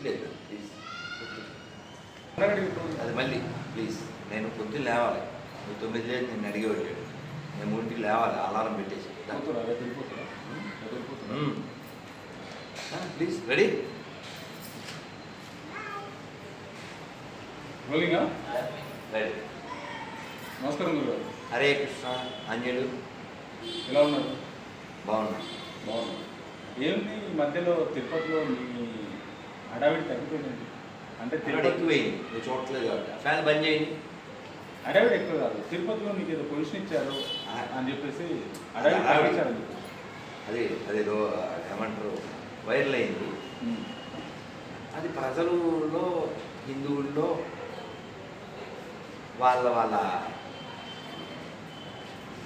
లేదు ప్లీజ్. అది మళ్ళీ ప్లీజ్, నేను పొద్దున్న లేవాలి. నువ్వు 9 లేదు నేను అడిగి వెళ్ళాడు. నేను 3కి లేవాలి, అలారం పెట్టేసి. Please ready. రెడీ. నమస్కారం గురుగారు. హరే కృష్ణ. అంజలు ఎలా ఉన్నారు? బాగున్నా. ఏమి ఈ మధ్యలో తిరుపతిలో మీ హడావిడి తగ్గిపోయిందండి? అంటే తిరుపతి ఎక్కువైంది, నువ్వు చూడట్లేదు కాబట్టి. ఫ్యాన్ బంద్ చేయండి. హడావిడి ఎక్కువ కాదు, తిరుపతిలో మీకు ఏదో పొజిషన్ ఇచ్చారు అని చెప్పేసి హడావిడి ఇచ్చారని చెప్పి అదేదో ఏమంటారు వైరల్ అయింది. అది ప్రజలలో, హిందువుల్లో వాళ్ళ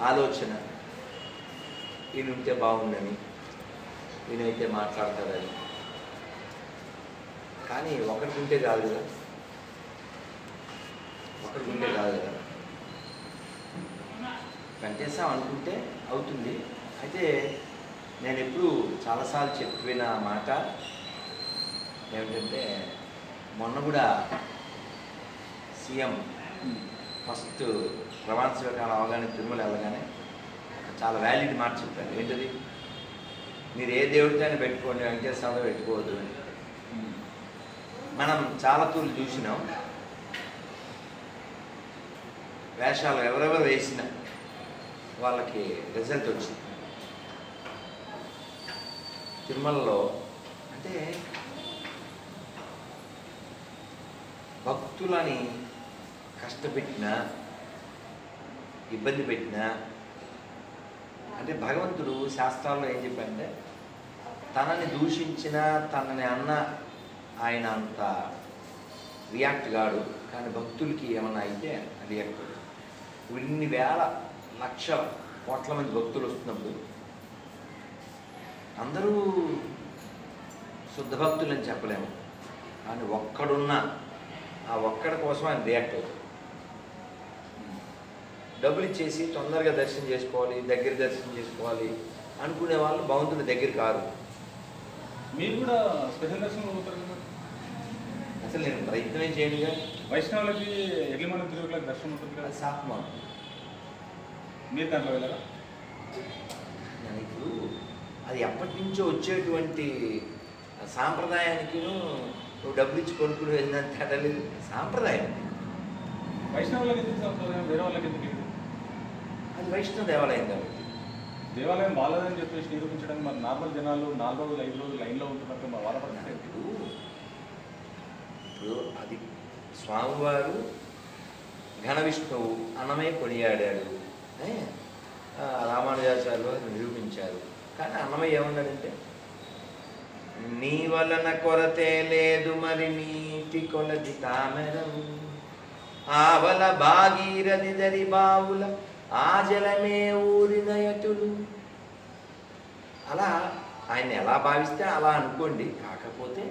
ఆలోచన, ఈయన ఉంటే బాగుందని, ఈయనైతే మాట్లాడతారని. కానీ ఒకటి ఉంటే కాదు కదా, వెంకటేశ్వరం అనుకుంటే అవుతుంది. అయితే నేను ఎప్పుడు చాలాసార్లు చెప్పిన మాట ఏమిటంటే, మొన్న కూడా సీఎం ఫస్ట్ ప్రమాణ స్వీకారం అవగానే తిరుమల వెళ్ళగానే చాలా వ్యాలిడ్ మాట చెప్పారు. ఏంటది? మీరు ఏ దేవుడితోనే పెట్టుకోండి, వెంకటేశ్వరంలో పెట్టుకోవద్దు అని. మనం చాలా తూర్లు చూసినాం. వేషాలు ఎవరెవరు వేసిన వాళ్ళకి రిజల్ట్ వచ్చింది. తిరుమలలో అంటే భక్తులని కష్టపెట్టినా, ఇబ్బంది పెట్టినా, అంటే భగవంతుడు శాస్త్రాల్లో ఏం చెప్పారంటే, తనని దూషించిన, తనని అన్న ఆయన అంత రియాక్ట్ కాడు, కానీ భక్తులకి ఏమన్నా అయితే రియాక్ట్ కాడు. ఇన్ని వేల లక్షల కోట్ల మంది భక్తులు వస్తున్నప్పుడు అందరూ శుద్ధ భక్తులు అని చెప్పలేము, కానీ ఒక్కడున్నా ఆ ఒక్కడి కోసం ఆయన రియాక్ట్ అవుతాడు. డబ్బులు ఇచ్చేసి తొందరగా దర్శనం చేసుకోవాలి, దగ్గర దర్శనం చేసుకోవాలి అనుకునే వాళ్ళు భగవంతుని దగ్గర కారు. మీరు కూడా స్పెషల్ దర్శనం అవుతారు కదా? అసలు నేను ప్రయత్నమే చేయనుగా. వైష్ణవులకి ఎర్లీ మార్నింగ్ 3 o'clock దర్శనం ఉంటుంది కదా, సాత్మా. మీరు దాంట్లో వెళ్ళారా? నేను ఇప్పుడు అది ఎప్పటి నుంచో వచ్చేటువంటి సాంప్రదాయానికి నువ్వు డబ్బులు ఇచ్చి కొనుక్కుని వెళ్ళినంత తేడా లేదు. సాంప్రదాయం వైష్ణవులకి ఎందుకు సంప్రదాయం, వేరే వాళ్ళకి ఎందుకు లేదు? అది వైష్ణవ దేవాలయం కాబట్టి. దేవాలయం వాళ్ళదని చెప్పేసి నిరూపించడానికి మరి నార్మల్ జనాలు 4 రోజులు 5 రోజులు లైన్లో ఉంటున్నట్టు మా వాళ్ళ పరిస్థితి. ఇప్పుడు అది స్వామివారు ఘన విష్ణువు అన్నమయ్య కొనియాడాడు, రామానుజాచార్యులు నిరూపించారు. కానీ అన్నమయ్య ఏమన్నాడంటే, నీ వలన కొరతే లేదు మరి నీటి కొలది తామెరం, ఆవల భాగీరథి దరి బావుల ఆ జలమే ఊరినయతులు. అలా ఆయన్ని ఎలా భావిస్తే అలా అనుకోండి. కాకపోతే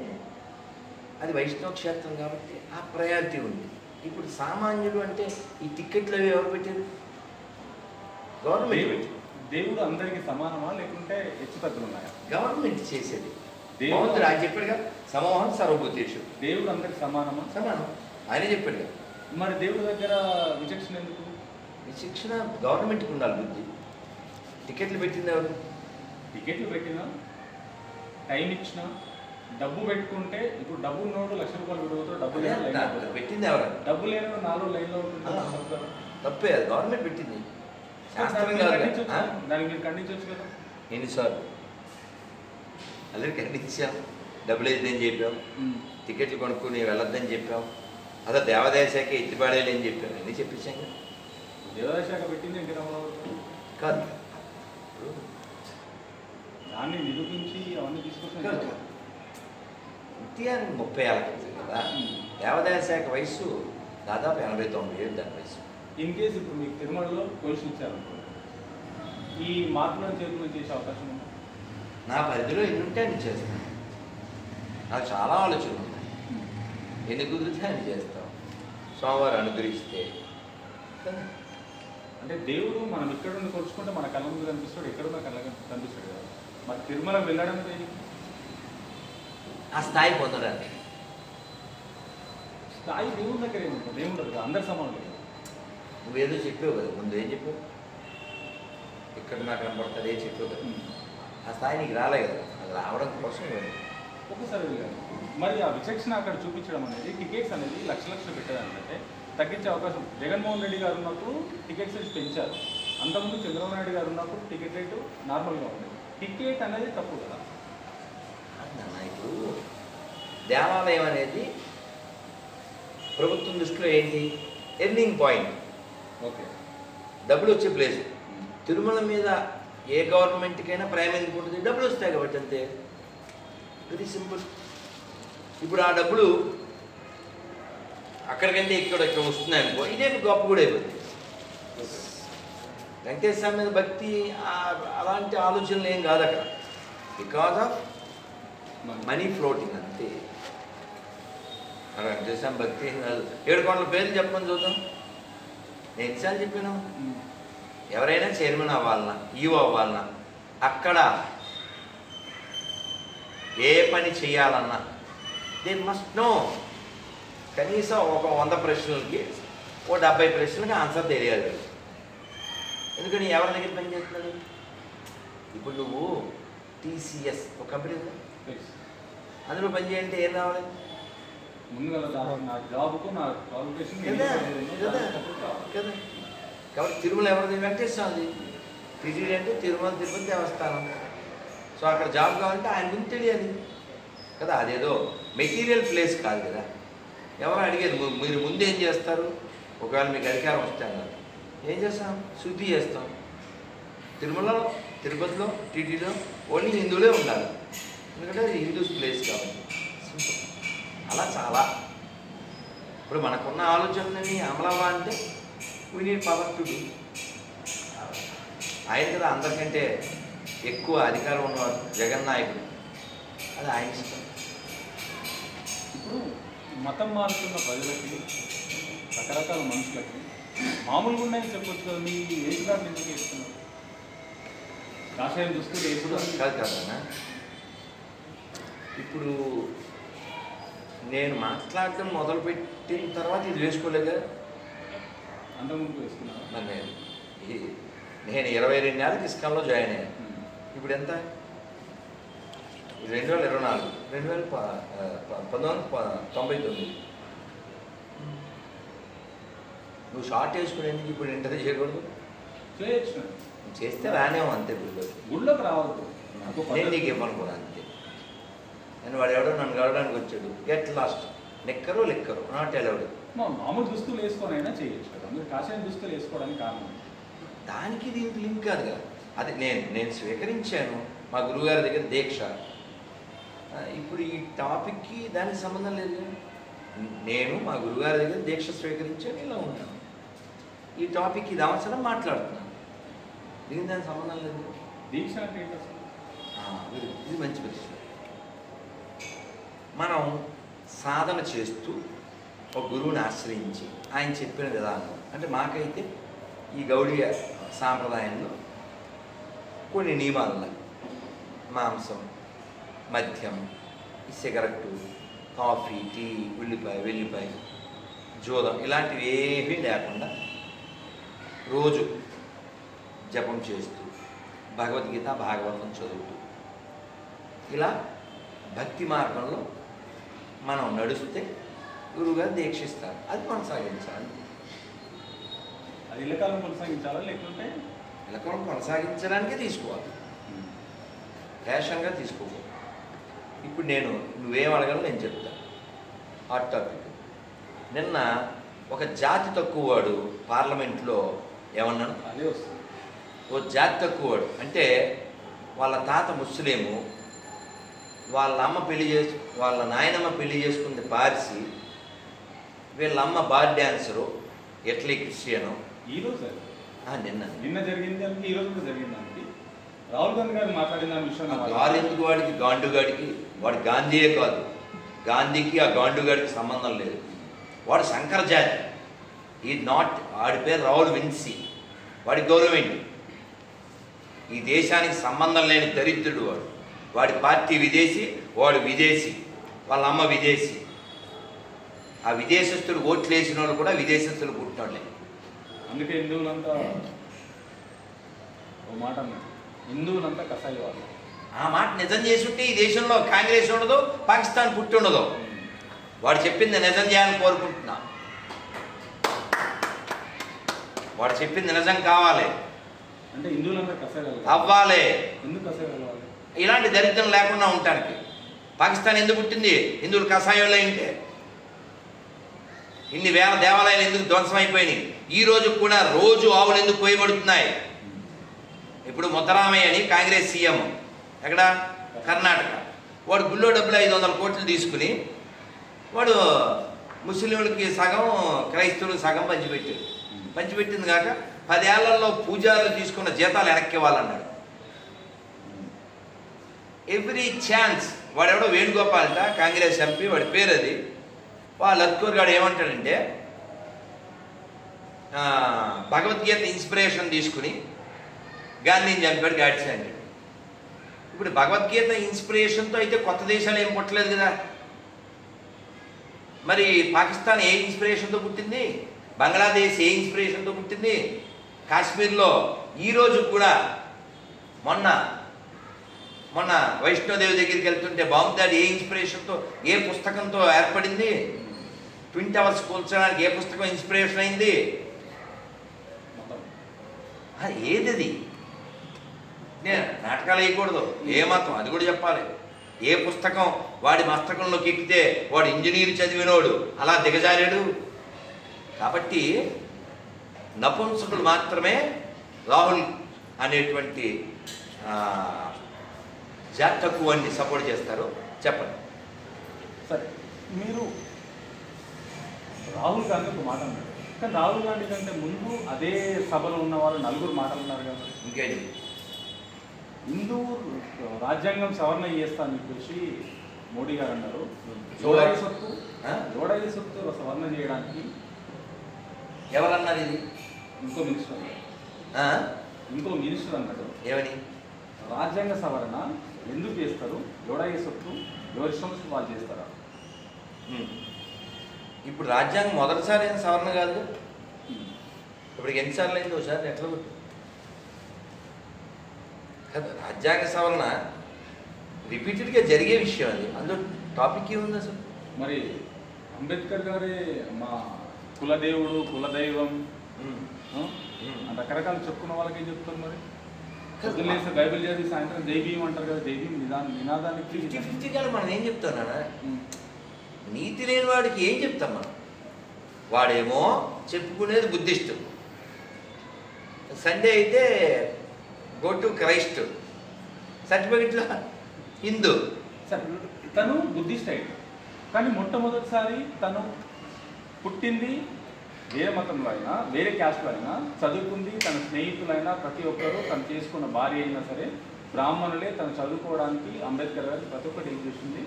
అది వైష్ణవ క్షేత్రం కాబట్టి ఆ ప్రయారిటీ ఉంది. ఇప్పుడు సామాన్యులు అంటే ఈ టిక్కెట్లు అవి ఎవరు పెట్టారు? గవర్నమెంట్ పెట్టారు. దేవుడు అందరికీ సమానమా లేకుంటే హెచ్చుతగ్గులు ఉన్నాయా? గవర్నమెంట్ చేసేది. దేవుడు ఆయన చెప్పాడుగా, సమూహం సర్వభూతేషు. దేవుడు అందరికి సమానమా? సమానం, ఆయనే చెప్పాడుగా. మరి దేవుడి దగ్గర విచక్షణ ఎందుకు? విచక్షణ గవర్నమెంట్కి ఉండాలి బుద్ధి. టికెట్లు పెట్టింది ఎవరు? టికెట్లు పెట్టినా, టైం ఇచ్చినా, డబ్బు పెట్టుకుంటే ఇప్పుడు డబ్బు ఉన్నోడు ₹1,00,000 విడుగుతాడు, డబ్బు లేని పెట్టింది ఎవరు? డబ్బు లేని 4 రోజులు లైన్లో ఉంటుంది. తప్పే, అది గవర్నమెంట్ పెట్టింది. దానికి మీరు ఖండించవచ్చు కదా. ఎన్నిసార్లు అలాగే ఖండించాం. డబ్బులు వేద్దని చెప్పాం, టికెట్లు కొనుక్కుని వెళ్ళొద్దని చెప్పాం, అదే దేవాదాయ శాఖ ఎత్తిపాడేయాలని చెప్పాం, అన్నీ చెప్పించాం కదా. దేవాదాయ శాఖ పెట్టింది ఎన్టీ రామారావు కాదు, దాన్ని నిరూపించి అవన్నీ తీసుకొచ్చిన ఎన్టీఆర్ 30 ఏళ్ళ క్రితం కదా. దేవాదాయ శాఖ వయసు దాదాపు 89 ఏళ్ళు దాని వయసు. ఇన్ కేసు ఇప్పుడు మీకు తిరుమలలో పొజిషన్ ఇచ్చారనుకో, ఈ మార్పులను చేతులు చేసే అవకాశం ఉందా? నా పరిధిలో ఎన్ని ఉంటే అన్ని చేస్తాను. నాకు చాలా ఆలోచనలు ఉన్నాయి. ఎన్ని కుదిరితే అన్ని చేస్తాం, స్వామివారు అనుగ్రహిస్తే. అంటే దేవుడు మనం ఇక్కడ నుండి కొలుచుకుంటే మన కళ్ళ ముందు కనిపిస్తాడు, ఎక్కడున్నా కళ్ళ కనిపిస్తాడు కదా. మరి తిరుమల వెళ్ళడం దేనికి? ఆ స్థాయి పొందడానికి. స్థాయి దేవుని దగ్గర ఏముంటుంది, ఏముండదు కదా, అందరు సమానం. నువ్వేదో చెప్పావు కదా ముందు, ఏం చెప్పావు? ఇక్కడ నాకు కనబడుతుంది ఏం చెప్పావు కదా, ఆ స్థాయి నీకు రాలే కదా, అది రావడం కోసం ఒకసారి మరి ఆ విచక్షణ అక్కడ చూపించడం అనేది, టికెట్స్ అనేది లక్షలు పెట్టేదానికంటే తగ్గించే అవకాశం. జగన్మోహన్ రెడ్డి గారు ఉన్నప్పుడు టికెట్ సైజ్ పెంచారు, అంతకుముందు చంద్రబాబు నాయుడు గారు ఉన్నప్పుడు టికెట్ రేటు నార్మల్గా ఉండేది. టికెట్ అనేది తప్పు కదా. ఇప్పుడు దేవాలయం అనేది ప్రభుత్వం దృష్టిలో ఏంటి? Earning point. ఓకే, డబ్బులు వచ్చే ప్లేస్. తిరుమల మీద ఏ గవర్నమెంట్కైనా ప్రేమ ఎందుకు ఉంటుంది? డబ్బులు వస్తాయి కాబట్టి, అంతే. Very simple. ఇప్పుడు ఆ డబ్బులు అక్కడికంటే ఇక్కడ వస్తున్నాయి అనుకో, ఇదే గొప్ప కూడా అయిపోతుంది. వెంకటేశ్వర స్వామి మీద భక్తి అలాంటి ఆలోచనలు ఏం కాదు అక్కడ, బికాజ్ ఆఫ్ మనీ ఫ్లోటింగ్, అంతే. వెంకటేశ్వర స్వామి భక్తి ఏం కాదు. 7 కోట్ల పేర్లు చెప్పమని చూద్దాం. నేను ఎన్నిసార్లు చెప్పాను, ఎవరైనా చైర్మన్ అవ్వాలన్నా, ఈవో అవ్వాలన్నా, అక్కడ ఏ పని చేయాలన్నా దే మస్ట్ నో. కనీసం ఒక 100 ప్రశ్నలకి 70 ప్రశ్నలకి ఆన్సర్ తెలియాలి. ఎందుకని ఎవరి దగ్గర పని చేస్తున్నాడు? ఇప్పుడు నువ్వు TCS ఒక కంపెనీ ఉంది, అందులో పని చేయాలంటే ఏం రావాలి? ముందుగా నా జాబ్కు నా క్వాలిఫికేషన్ కదా. కాబట్టి తిరుమల ఎవరిది? వెంకటేశ్వరది. టీటీడీ అంటే తిరుమల తిరుపతి దేవస్థానం. సో అక్కడ జాబ్ కావాలంటే ఆయన గురించి తెలియాలి కదా. అదేదో మెటీరియల్ ప్లేస్ కాదు కదా. ఎవరు అడిగేది మీరు ముందు ఏం చేస్తారు? ఒకవేళ మీకు అధికారం వస్తే అన్నారు, ఏం చేస్తాం? శుద్ధి చేస్తాం. తిరుమలలో, తిరుపతిలో, టీటీడీలో ఓన్లీ హిందువులే ఉండాలి, ఎందుకంటే అది హిందూస్ ప్లేస్ కాబట్టి. అలా చాలా. ఇప్పుడు మనకున్న ఆలోచనలని అమలవా అంటే we need power to do. ఆయన కదా అందరికంటే ఎక్కువ అధికారం ఉన్నవాడు, జగన్నాయకుడు. అది ఆయన ఇష్టం. ఇప్పుడు మతం మారుతున్న ప్రజలకి, రకరకాల మనుషులకి మామూలుగా ఉన్నాయని చెప్పొచ్చు కదా. మీ ఏజ్ గారిని ఎందుకు వేస్తున్నారు? కాషాయం దుస్తులు వేసుకున్నారు కాదు కాదన్నా. ఇప్పుడు నేను మాట్లాడటం మొదలుపెట్టిన తర్వాత ఇది వేసుకోలేదు కదా. అంతకుముందు వేసుకున్నాను. మరి నేను 22 ఏళ్ళకి ఇస్కాన్లో జాయిన్ అయ్యాను. ఇప్పుడు ఎంత? 2024, 1999. నువ్వు షార్ట్ వేసుకునేందుకు ఇప్పుడు ఇంటర్వ్యూ చేయకూడదు? చేయొచ్చు, చేస్తే రానేమో, అంతే. గుళ్ళోకి రావద్దు. నేను నీకు ఇవ్వను కూడా, అంతే. నేను వాడు ఎవడో నన్ను కలవడానికి వచ్చాడు, get lost. Liquor not allowed. మామూలు దుస్తులు వేసుకోనైనా చేయొచ్చు కదా. మీరు కాషాయం దుస్తులు వేసుకోవడానికి కారణం దానికి దీనికి లింక్ కాదు కదా. అది నేను స్వీకరించాను మా గురువుగారి దగ్గర దీక్ష. ఇప్పుడు ఈ టాపిక్కి దానికి సంబంధం లేదు. నేను మా గురువుగారి దగ్గర దీక్ష స్వీకరించాను, ఇలా ఉన్నాను. ఈ టాపిక్ ఇది అవసరం మాట్లాడుతున్నాను, దీనికి దానికి సంబంధం లేదు. దీక్ష అంటే ఏంటి అసలు? ఇది మంచి ప్రశ్న. మనం సాధన చేస్తూ ఒక గురువుని ఆశ్రయించి ఆయన చెప్పిన విధానం, అంటే మాకైతే ఈ గౌడీయ సాంప్రదాయంలో కొన్ని నియమాలు ఉన్నాయి. మాంసం, మద్యం, సిగరెట్టు, కాఫీ, టీ, వెల్లిపాయ, జోదం ఇలాంటివి ఏమీ లేకుండా రోజు జపం చేస్తూ భగవద్గీత, భాగవతం చదువుతూ ఇలా భక్తి మార్గంలో మనం నడుస్తే గురువుగారు దీక్షిస్తారు. అది కొనసాగించాలి. అది ఇళ్ళకాలం కొనసాగించాలా, లేకుంటే ఇళ్ళకాలం కొనసాగించడానికే తీసుకోవాలి, రేషన్గా తీసుకోకూడదు. ఇప్పుడు నువ్వేం అడగాలో నేను చెప్తాను. Hot topic. నిన్న ఒక జాతి తక్కువ వాడు పార్లమెంట్లో ఏమన్నాను? అదే వస్తుంది. ఓ జాతి తక్కువ వాడు అంటే వాళ్ళ తాత ముస్లిము, వాళ్ళ నాయనమ్మ పెళ్లి చేసుకుంది పార్సీ, వీళ్ళమ్మ బార్ డ్యాన్సరు, ఇటలీ క్రిస్టియను. ఈరోజు నిన్న జరిగింది దానికి, ఈరోజు కూడా జరిగింది దానికి. రాహుల్ గాంధీ గారు మాట్లాడిన విషయం గాలి ఎందుకు వాడికి? గాండుగాడికి. వాడు గాంధీయే కాదు, గాంధీకి ఆ గాండుగాడికి సంబంధం లేదు. వాడు శంకర జాతి. ఈ నాట్, వాడి పేరు రాహుల్ విన్సీ. వాడి గౌరవం ఏంటి? ఈ దేశానికి సంబంధం లేని దరిద్రుడు వాడు. వాడి పార్టీ విదేశీ, వాడు విదేశీ, వాళ్ళ అమ్మ విదేశీ. ఆ విదేశస్తులు ఓట్లు వేసిన వాళ్ళు కూడా విదేశస్తులు పుట్టినోళ్ళే. అందుకే హిందువులంతా ఓ మాట అన్నారు, హిందువులంతా కసాయి వాళ్ళు. ఆ మాట నిజం చేసుంటే ఈ దేశంలో కాంగ్రెస్ ఉండదు, పాకిస్తాన్ పుట్టి ఉండదు. వాడు చెప్పింది నిజం చేయాలని కోరుకుంటున్నా. వాడు చెప్పింది నిజం కావాలి, అంటే హిందువులంతా కసాయి అవ్వాలి. ఎందుకు కసాయి అవ్వాలి? ఇలాంటి దరిద్రం లేకుండా ఉండటానికి. పాకిస్తాన్ ఎందుకు పుట్టింది? హిందువులు కషాయంలో ఉంటే. ఇన్ని వేల దేవాలయాలు ఎందుకు ధ్వంసం అయిపోయినాయి? ఈ రోజు కూడా రోజు ఆవులు ఎందుకు కోయబడుతున్నాయి? ఇప్పుడు ముద్దరామయ్య అని కాంగ్రెస్ సీఎం, ఎక్కడ? కర్ణాటక. వాడు గుళ్ళో డబ్బులు 500 కోట్లు తీసుకుని వాడు ముస్లింలకి సగం, క్రైస్తవులకు సగం పంచిపెట్టాడు. పంచిపెట్టింది కాక 10 ఏళ్లలో పూజారులు తీసుకున్న జీతాలు వెనక్కి ఇవ్వాలన్నాడు. Every chance. వాడెవడో వేణుగోపాల్ అంట, కాంగ్రెస్ ఎంపీ, వాడి పేరు అది. వాళ్ళ లత్కూర్ గాడు ఏమంటాడంటే, భగవద్గీత ఇన్స్పిరేషన్ తీసుకుని గాంధీని చంపాడు గాడ్సే అంటాడు. ఇప్పుడు భగవద్గీత ఇన్స్పిరేషన్తో అయితే కొత్త దేశాలు ఏం పుట్టలేదు కదా. మరి పాకిస్తాన్ ఏ ఇన్స్పిరేషన్తో పుట్టింది? బంగ్లాదేశ్ ఏ ఇన్స్పిరేషన్తో పుట్టింది? కాశ్మీర్లో ఈరోజు కూడా మొన్న వైష్ణోదేవి దగ్గరికి వెళ్తుంటే బాంబు దాడి ఏ ఇన్స్పిరేషన్తో, ఏ పుస్తకంతో ఏర్పడింది? ట్విన్ టవర్స్ కూల్చడానికి ఏ పుస్తకం ఇన్స్పిరేషన్ అయింది? అది ఏది? నేను నాటకాలు వేయకూడదు. ఏ మతం అది కూడా చెప్పాలి. ఏ పుస్తకం వాడి మస్తకంలోకి ఎక్కితే వాడు ఇంజనీర్ చదివినోడు అలా దిగజారాడు. కాబట్టి నపుంసకులు మాత్రమే రాహుల్ అనేటువంటి జాతకువాన్ని సపోర్ట్ చేస్తారు. చెప్పండి. సరే, మీరు రాహుల్ గాంధీ ఒక మాట అన్నారు, కానీ రాహుల్ గాంధీ కంటే ముందు అదే సభలో ఉన్న వాళ్ళు 4 మాటలు ఉన్నారు కదా. ఇంకేంటి? హిందూ రాజ్యాంగం సవరణ చేస్తా అని చెప్పేసి మోడీ గారు అన్నారు. జోడాయి సొత్తు సవరణ చేయడానికి ఎవరన్నారు? ఇది ఇంకో మినిస్టర్ అన్నాడు. ఏమని? రాజ్యాంగ సవరణ ఎందుకు చేస్తారు? జోడాయి సొత్తు ఎవరి ఇష్టం వాళ్ళు చేస్తారా? ఇప్పుడు రాజ్యాంగం మొదటిసారి అయిన సవరణ కాదు. ఇప్పుడు ఎన్నిసార్లు అయింది? ఒకసారి ఎట్లా గుర్తు కదా. రాజ్యాంగ సవరణ రిపీటెడ్గా జరిగే విషయం. అది అందులో టాపిక్ ఏముంది అసలు? మరి అంబేద్కర్ గారే మా కులదేవుడు, కులదైవం రకరకాలు చెప్పుకున్న వాళ్ళకి ఏం చెప్తారు? మరి పొద్దున్నేసి బైబిల్ చదివి సాయంత్రం దైవీయం అంటారు కదా. దైవీయం నినాదానికి 50-50 కాదు. మనం ఏం చెప్తాం నాన్న? నీతి లేని వాడికి ఏం చెప్తాం మనం? వాడేమో చెప్పుకునేది బుద్ధిస్ట్, సండే అయితే గో టు క్రైస్ట్, సర్టిఫికెట్లో హిందూ. తను బుద్ధిస్ట్ అయ్యాడు, కానీ మొట్టమొదటిసారి తను పుట్టింది వేరే మతంలో అయినా వేరే క్యాస్ట్లో అయినా, చదువుకుంది తన స్నేహితులైనా ప్రతి ఒక్కరూ తను చేసుకున్న భార్య అయినా సరే బ్రాహ్మణులే. తను చదువుకోవడానికి అంబేద్కర్ గారు ప్రతి ఒక్కటి హెల్ప్ చేసింది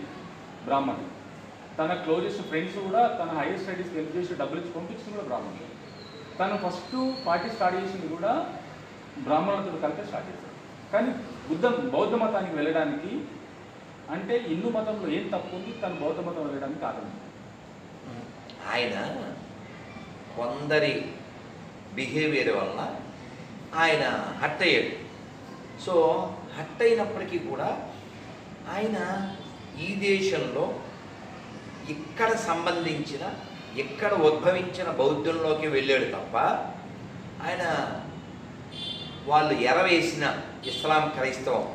బ్రాహ్మణులు. తన క్లోజెస్ట్ ఫ్రెండ్స్ కూడా తన హైయర్ స్టడీస్కి హెల్ప్ చేసి డబ్బులు ఇచ్చి పంపించింది కూడా బ్రాహ్మణులు. తను ఫస్ట్ పార్టీ స్టార్ట్ చేసింది కూడా బ్రాహ్మణులతో కలిపి స్టార్ట్ చేశాడు. కానీ బౌద్ధ మతానికి వెళ్ళడానికి అంటే హిందూ మతంలో ఏం తప్పు ఉంది, తను బౌద్ధ మతం వెళ్ళడానికి కారణం? ఆయన కొందరి బిహేవియర్ వలన ఆయన హట్ అయ్యాడు. సో హట్ అయినప్పటికీ కూడా ఆయన ఈ దేశంలో ఇక్కడ సంబంధించిన, ఇక్కడ ఉద్భవించిన బౌద్ధంలోకి వెళ్ళాడు తప్ప ఆయన వాళ్ళు ఎరవేసిన ఇస్లాం, క్రైస్తవం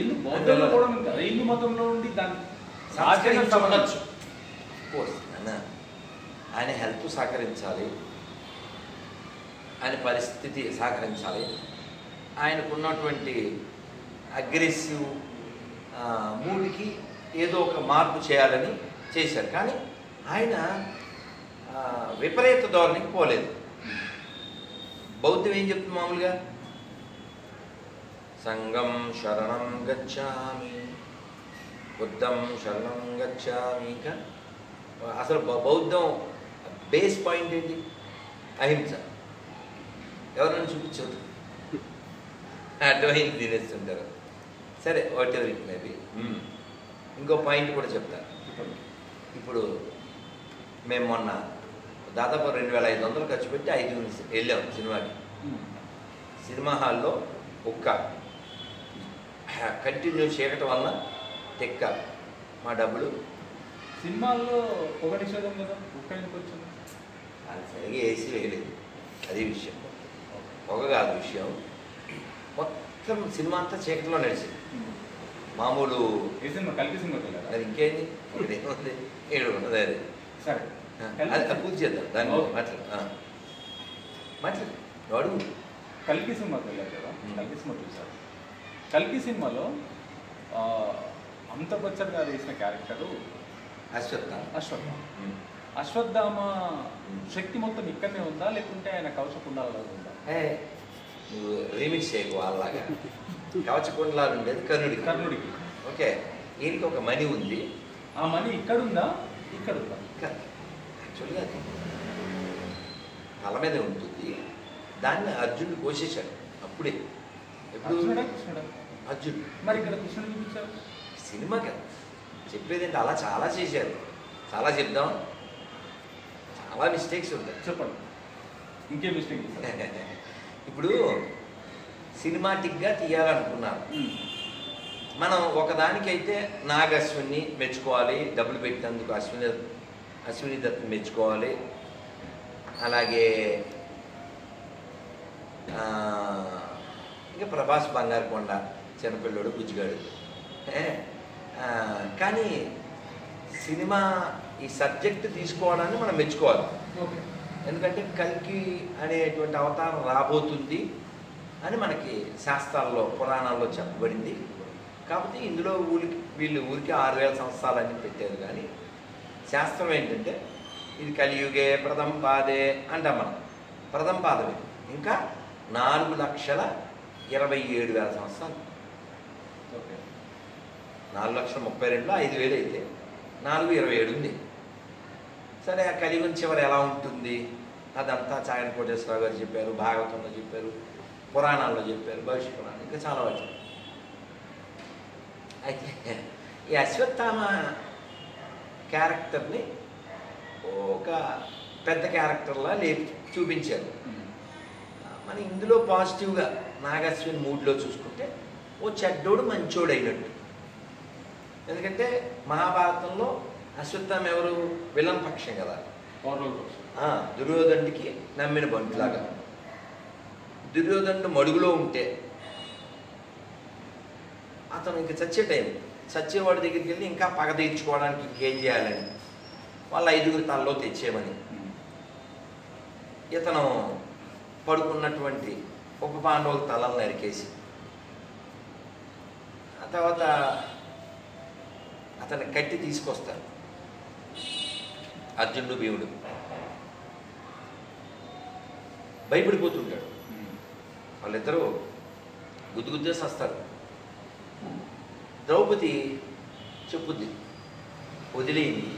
ఎందుకు బౌద్ధంలో కూడా హిందూ మతంలో ఉండి దాన్ని సహకరించవచ్చు. ఆయన హెల్త్ సహకరించాలి, ఆయన పరిస్థితి సహకరించాలి, ఆయనకున్నటువంటి అగ్రెసివ్ మూడ్కి ఏదో ఒక మార్పు చేయాలని చేశారు. కానీ ఆయన విపరీత ధోరణికి పోలేదు. బౌద్ధం ఏం చెప్తుంది మామూలుగా? సంఘం శరణం గచ్చామి, బుద్ధం శరణం గచ్చామి. ఇంకా అసలు బౌద్ధం బేస్ పాయింట్ ఏంటి? అహింస. ఎవరైనా చూపించదు, అడ్వైన్ తినేస్తుంటారు. సరే, వాట్ ఎవర్ ఇట్ మేబీ. ఇంకో పాయింట్ కూడా చెప్తాను. ఇప్పుడు మేము మొన్న దాదాపు 2500 ఖర్చు పెట్టి 5 వెళ్ళాం సినిమాకి. సినిమా హాల్లో ఒక్క కంటిన్యూ చేయటం వలన తెక్క మా డబ్బులు. సినిమాల్లో పొగ నిషేధం కదా, ఒక్క ఎందుకు వచ్చింది? అది సరిగా ఏసీ వేయలేదు, అది విషయం. పొగ కాదు విషయం, మొత్తం సినిమా అంతా చీకటిలో నడిచింది. మామూలు ఏ సినిమా? కల్కి సినిమాకి వెళ్ళారా? అది ఇంకేంది, ఒకటి ఏముంది, 7 ఉన్నది. అది సరే, అది పూర్తి చేద్దాం దాన్ని. మాట్లాడు అడుగు. కల్కి సినిమాకి వెళ్ళారు కదా, కల్కి సినిమా చూసారు. కల్కి సినిమాలో అమితాబ్ బచ్చన్ గారు వేసిన క్యారెక్టరు అశ్వత్థామ శక్తి మొత్తం ఇక్కడనే ఉందా, లేకుంటే ఆయన కవచకుండాలలో ఉందా? నువ్వు రీమిక్స్ చేయకు వాళ్ళలాగా. కవచకుండలాలు ఉండేది కర్ణుడికి. ఓకే, ఈయనకి ఒక మణి ఉంది. ఆ మణి ఇక్కడ ఉందా, ఇక్కడ ఉందా? యాక్చువల్గా అది తల మీద ఉంటుంది. దాన్ని అర్జునుడు కోసేశాడు అప్పుడే. అర్జునుడు మరి ఇక్కడ కృష్ణుడు చూపించారు సినిమాకి. చెప్పేది ఏంటి, అలా చాలా చేశారు. చాలా చెప్దాం, చాలా మిస్టేక్స్ ఉంటాయి. చెప్పండి, ఇంకేం మిస్టేక్? ఇప్పుడు సినిమాటిక్గా తీయాలనుకున్నారు. మనం ఒకదానికైతే నాగశ్విని మెచ్చుకోవాలి, డబ్బులు పెట్టినందుకు అశ్విని దత్ మెచ్చుకోవాలి. అలాగే ఇంకా ప్రభాస్ బంగారు కొండ, చిన్నపిల్లడు, బుజ్జిగాడు. కానీ సినిమా ఈ సబ్జెక్ట్ తీసుకోవడాన్ని మనం మెచ్చుకోవాలి. ఎందుకంటే కల్కి అనేటువంటి అవతారం రాబోతుంది అని మనకి శాస్త్రాల్లో, పురాణాల్లో చెప్పబడింది. కాకపోతే ఇందులో వీళ్ళు ఊరికి 6000 సంవత్సరాలని పెట్టారు. కానీ శాస్త్రం ఏంటంటే ఇది కలియుగే ప్రథమ పాదే అంటాం మనం. ప్రథమ పాదమే ఇంకా 4,27,000 సంవత్సరాలు. 4,32,000 5,000 అయితే 4,27 ఉంది. సరే, ఆ కలియుగం చివరి ఎలా ఉంటుంది అదంతా చాగంటి కోటేశ్వరరావు గారు చెప్పారు, భాగవతంలో చెప్పారు, పురాణాల్లో చెప్పారు, భవిష్య పురాణం, ఇంకా చాలా వచ్చారు. అయితే ఈ అశ్వత్థామ క్యారెక్టర్ని ఒక పెద్ద క్యారెక్టర్లా చూపించారు. మన ఇందులో పాజిటివ్గా నాగశ్విని మూడ్లో చూసుకుంటే ఓ చెడ్డోడు మంచోడు అయినట్టు. ఎందుకంటే మహాభారతంలో అశ్వత్థామ ఎవరు? విలన్ పక్షం కదా, దుర్యోధనుడికి నమ్మిన బంటులాగా. దుర్యోధనుడు మడుగులో ఉంటే అతను ఇంక చచ్చే టైం, చచ్చేవాడి దగ్గరికి వెళ్ళి ఇంకా పగ తీర్చుకోవడానికి ఇంకేం చేయాలని వాళ్ళ 5గురు తలలో తెచ్చేయమని ఇతను పడుకున్నటువంటి ఉప పాండవుల తలలు నరికేసి ఆ తర్వాత అతన్ని కట్టి తీసుకొస్తారు అర్జునుడు, భీముడు. భయపడిపోతుంటాడు. వాళ్ళిద్దరూ గుద్దుగుద్దేసి వస్తారు. ద్రౌపది చెప్పుద్ది, వదిలేయింది,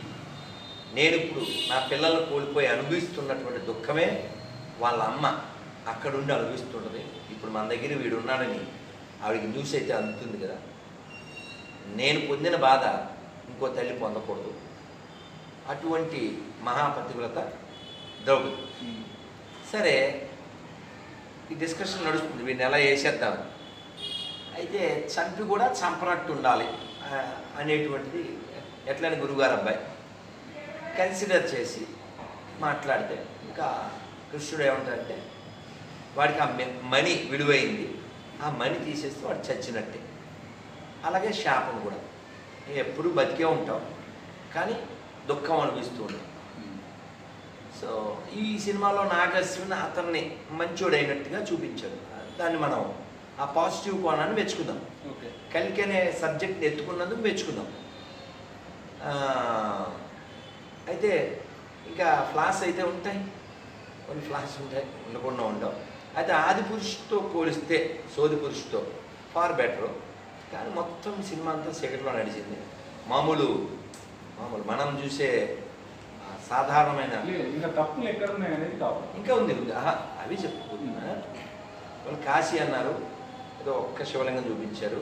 నేను ఇప్పుడు నా పిల్లలను కోల్పోయి అనుభవిస్తున్నటువంటి దుఃఖమే వాళ్ళ అమ్మ అక్కడుండి అనుభవిస్తుంటుంది. ఇప్పుడు మన దగ్గర వీడు ఉన్నాడని ఆవిడికి న్యూస్ అయితే అందుతుంది కదా, నేను పొందిన బాధ ఇంకో తల్లి పొందకూడదు. అటువంటి మహాపతివ్రత ద్రౌపది. సరే, ఈ డిస్కషన్ నడుస్తుంది, వీడిని ఎలా వేసేద్దాం. అయితే చంపి కూడా చంపనట్టు ఉండాలి అనేటువంటిది ఎట్లని గురువుగారు అబ్బాయి కన్సిడర్ చేసి మాట్లాడితే ఇంకా కృష్ణుడు ఏమంటాడంటే వాడికి ఆ మణి విలువైంది, ఆ మణి తీసేస్తే వాడు చచ్చినట్టే. అలాగే శాపం కూడా, ఎప్పుడు బతికే ఉంటాం కానీ దుఃఖం అనిపిస్తూ ఉంటాం. సో ఈ సినిమాలో నాగశ్విని అతన్ని మంచోడైనట్టుగా చూపించాడు. దాన్ని మనం ఆ పాజిటివ్ కోణాన్ని మెచ్చుకుందాం. కల్కి అనే సబ్జెక్ట్ని ఎత్తుకున్నందుకు మెచ్చుకుందాం. అయితే ఇంకా ఫ్లాస్ అయితే ఉంటాయి, కొన్ని ఫ్లాస్ ఉంటాయి, ఉండకుండా ఉండవు. అయితే ఆది పురుషుతో పోలిస్తే సోది పురుషుతో ఫార్ బెటరు. కానీ మొత్తం సినిమా అంతా చీకటిలో నడిచింది. మామూలు మనం చూసే సాధారణమైన ఇంకా తప్పులు ఎక్కడ ఉన్నాయి అనేది కావాలి. ఇంకా ఉంది అవి చెప్పుకుంటున్నా. వాళ్ళు కాశీ అన్నారు, ఏదో ఒక్క శివలింగం చూపించారు,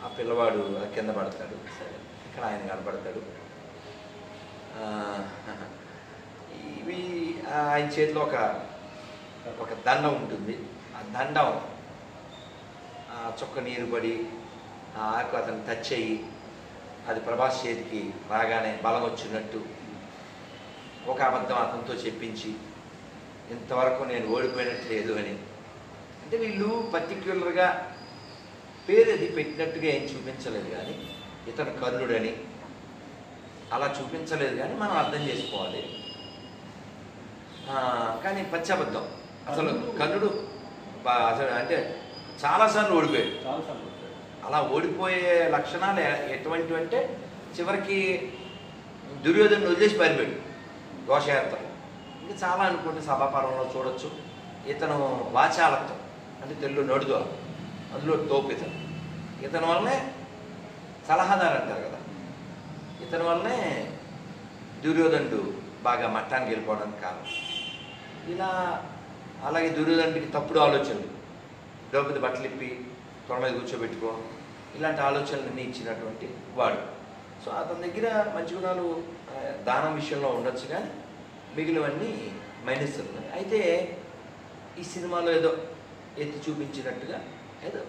ఆ పిల్లవాడు కింద పడతాడు, సరే ఇక్కడ ఆయన కనపడతాడు. ఇవి ఆయన చేతిలో ఒక దండం ఉంటుంది. ఆ దండం చుక్క నీరు పడి ఆ ఆకు అతను టచ్ అయ్యి అది ప్రభాస్ చేతికి రాగానే బలం వచ్చినట్టు ఒక అబద్ధం అతనితో చెప్పించి ఇంతవరకు నేను ఓడిపోయినట్లేదు అని. అంటే వీళ్ళు పర్టిక్యులర్గా పేరు అది పెట్టినట్టుగా ఏం చూపించలేదు, కానీ ఇతను కర్ణుడని అలా చూపించలేదు, కానీ మనం అర్థం చేసుకోవాలి. కానీ పచ్చబద్ధం అసలు కర్ణుడు అసలు అంటే చాలాసార్లు ఓడిపోయాడు. అలా ఓడిపోయే లక్షణాలు ఎటువంటివి అంటే చివరికి దుర్యోధను వదిలేసి పారిపోయాడు ఘోషయాత్ర. ఇంకా చాలా అనుకుంటే సభాపర్వంలో చూడొచ్చు. ఇతను వాచాలత్వం అంటే తెలుగు నడుదో, అందులో తోపు ఇతని వల్లనే సలహాదారు అంటారు కదా, ఇతని వల్లనే దుర్యోధనుడు బాగా మట్టానికి వెళ్ళిపోవడానికి కారణం. ఇలా అలాగే దుర్యోధనుడికి తప్పుడు ఆలోచనలు, ద్రౌపది బట్టలు ఇప్పి తొడ మీద కూర్చోబెట్టుకో, ఇలాంటి ఆలోచనలన్నీ ఇచ్చినటువంటి వాడు. సో అతని దగ్గర మంచి గుణాలు దానం విషయంలో ఉండొచ్చు, కానీ మిగిలినవన్నీ మైనస్ ఉన్నాయి. అయితే ఈ సినిమాలో ఏదో ఎత్తి చూపించినట్టుగా ఏదో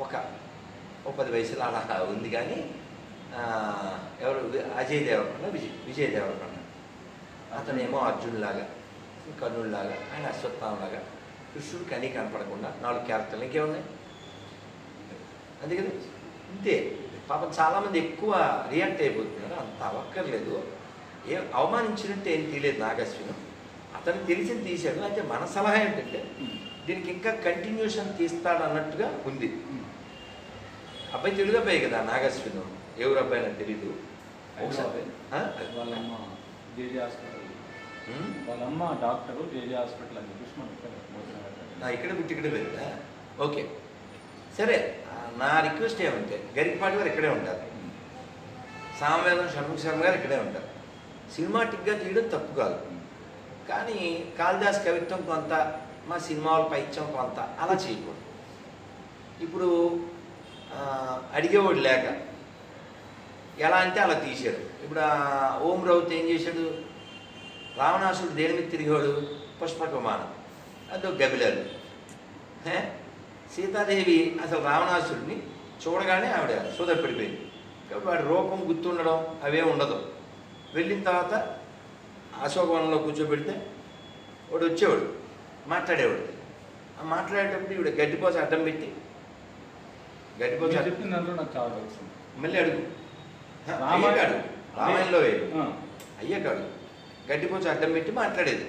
ఒక 10 వయసులో అలా ఉంది, కానీ ఎవరు అజయ్ దేవరకొండ, విజయ్ దేవరకొండ అతనేమో అర్జునులాగా, కర్ణుడిలాగా, ఆయన అశ్వత్థామలాగా, కృష్ణుడు కనీ కనపడకుండా 4 క్యారెక్టర్లు ఇంకేమున్నాయి అంతే కదా. ఇంతే పాపం చాలామంది ఎక్కువ రియాక్ట్ అయిపోతున్నారు. అంత అవ్వక్కర్లేదు. ఏం అవమానించినట్టు ఏం తీయలేదు నాగశ్వినం, అతనికి తెలిసింది తీశాడు. అయితే మన సలహా ఏంటంటే దీనికి ఇంకా కంటిన్యూషన్ తీస్తాడు అన్నట్టుగా ఉంది. అబ్బాయి తెలుగు అబ్బాయి కదా నాగశ్వినం, ఎవరు అబ్బాయి నాకు తెలీదు. వాళ్ళమ్మ డాక్టరు జేజే హాస్పిటల్ అని ఇక్కడ పుట్టి ఇక్కడే పెరిగా. ఓకే సరే, నా రిక్వెస్ట్ ఏమంటే గరికపాటి గారు ఇక్కడే ఉంటారు, సామవేదం షణ్ముఖ శర్మ గారు ఇక్కడే ఉంటారు. సినిమాటిక్గా తీయడం తప్పు కాదు, కానీ కాళిదాస్ కవిత్వం కొంత, మా సినిమాల పైత్యం కొంత అలా చేయకూడదు. ఇప్పుడు అడిగేవాడు లేక ఎలా అంటే అలా తీశాడు. ఇప్పుడు ఓం రౌత్ ఏం చేశాడు, రావణాసుడు దేని మీద తిరిగాడు, పుష్పక విమానం, అదో గబిలాలు. సీతాదేవి అసలు రావణాసుడిని చూడగానే ఆవిడ సోదరపడిపోయింది, కాబట్టి వాడి రూపం గుర్తుండడం అవే ఉండదు. వెళ్ళిన తర్వాత అశోకవనంలో కూర్చోబెడితే వాడు వచ్చేవాడు, మాట్లాడేవాడు. ఆ మాట్లాడేటప్పుడు ఇవిడ గడ్డిపోసి అడ్డం పెట్టి, గడ్డిపోసి చెప్పింది దాంట్లో నాకు చాలా మళ్ళీ అడుగు అయ్యాడు, రామాయణంలో అయ్యాడు, గడ్డిపోసి అడ్డం పెట్టి మాట్లాడేది.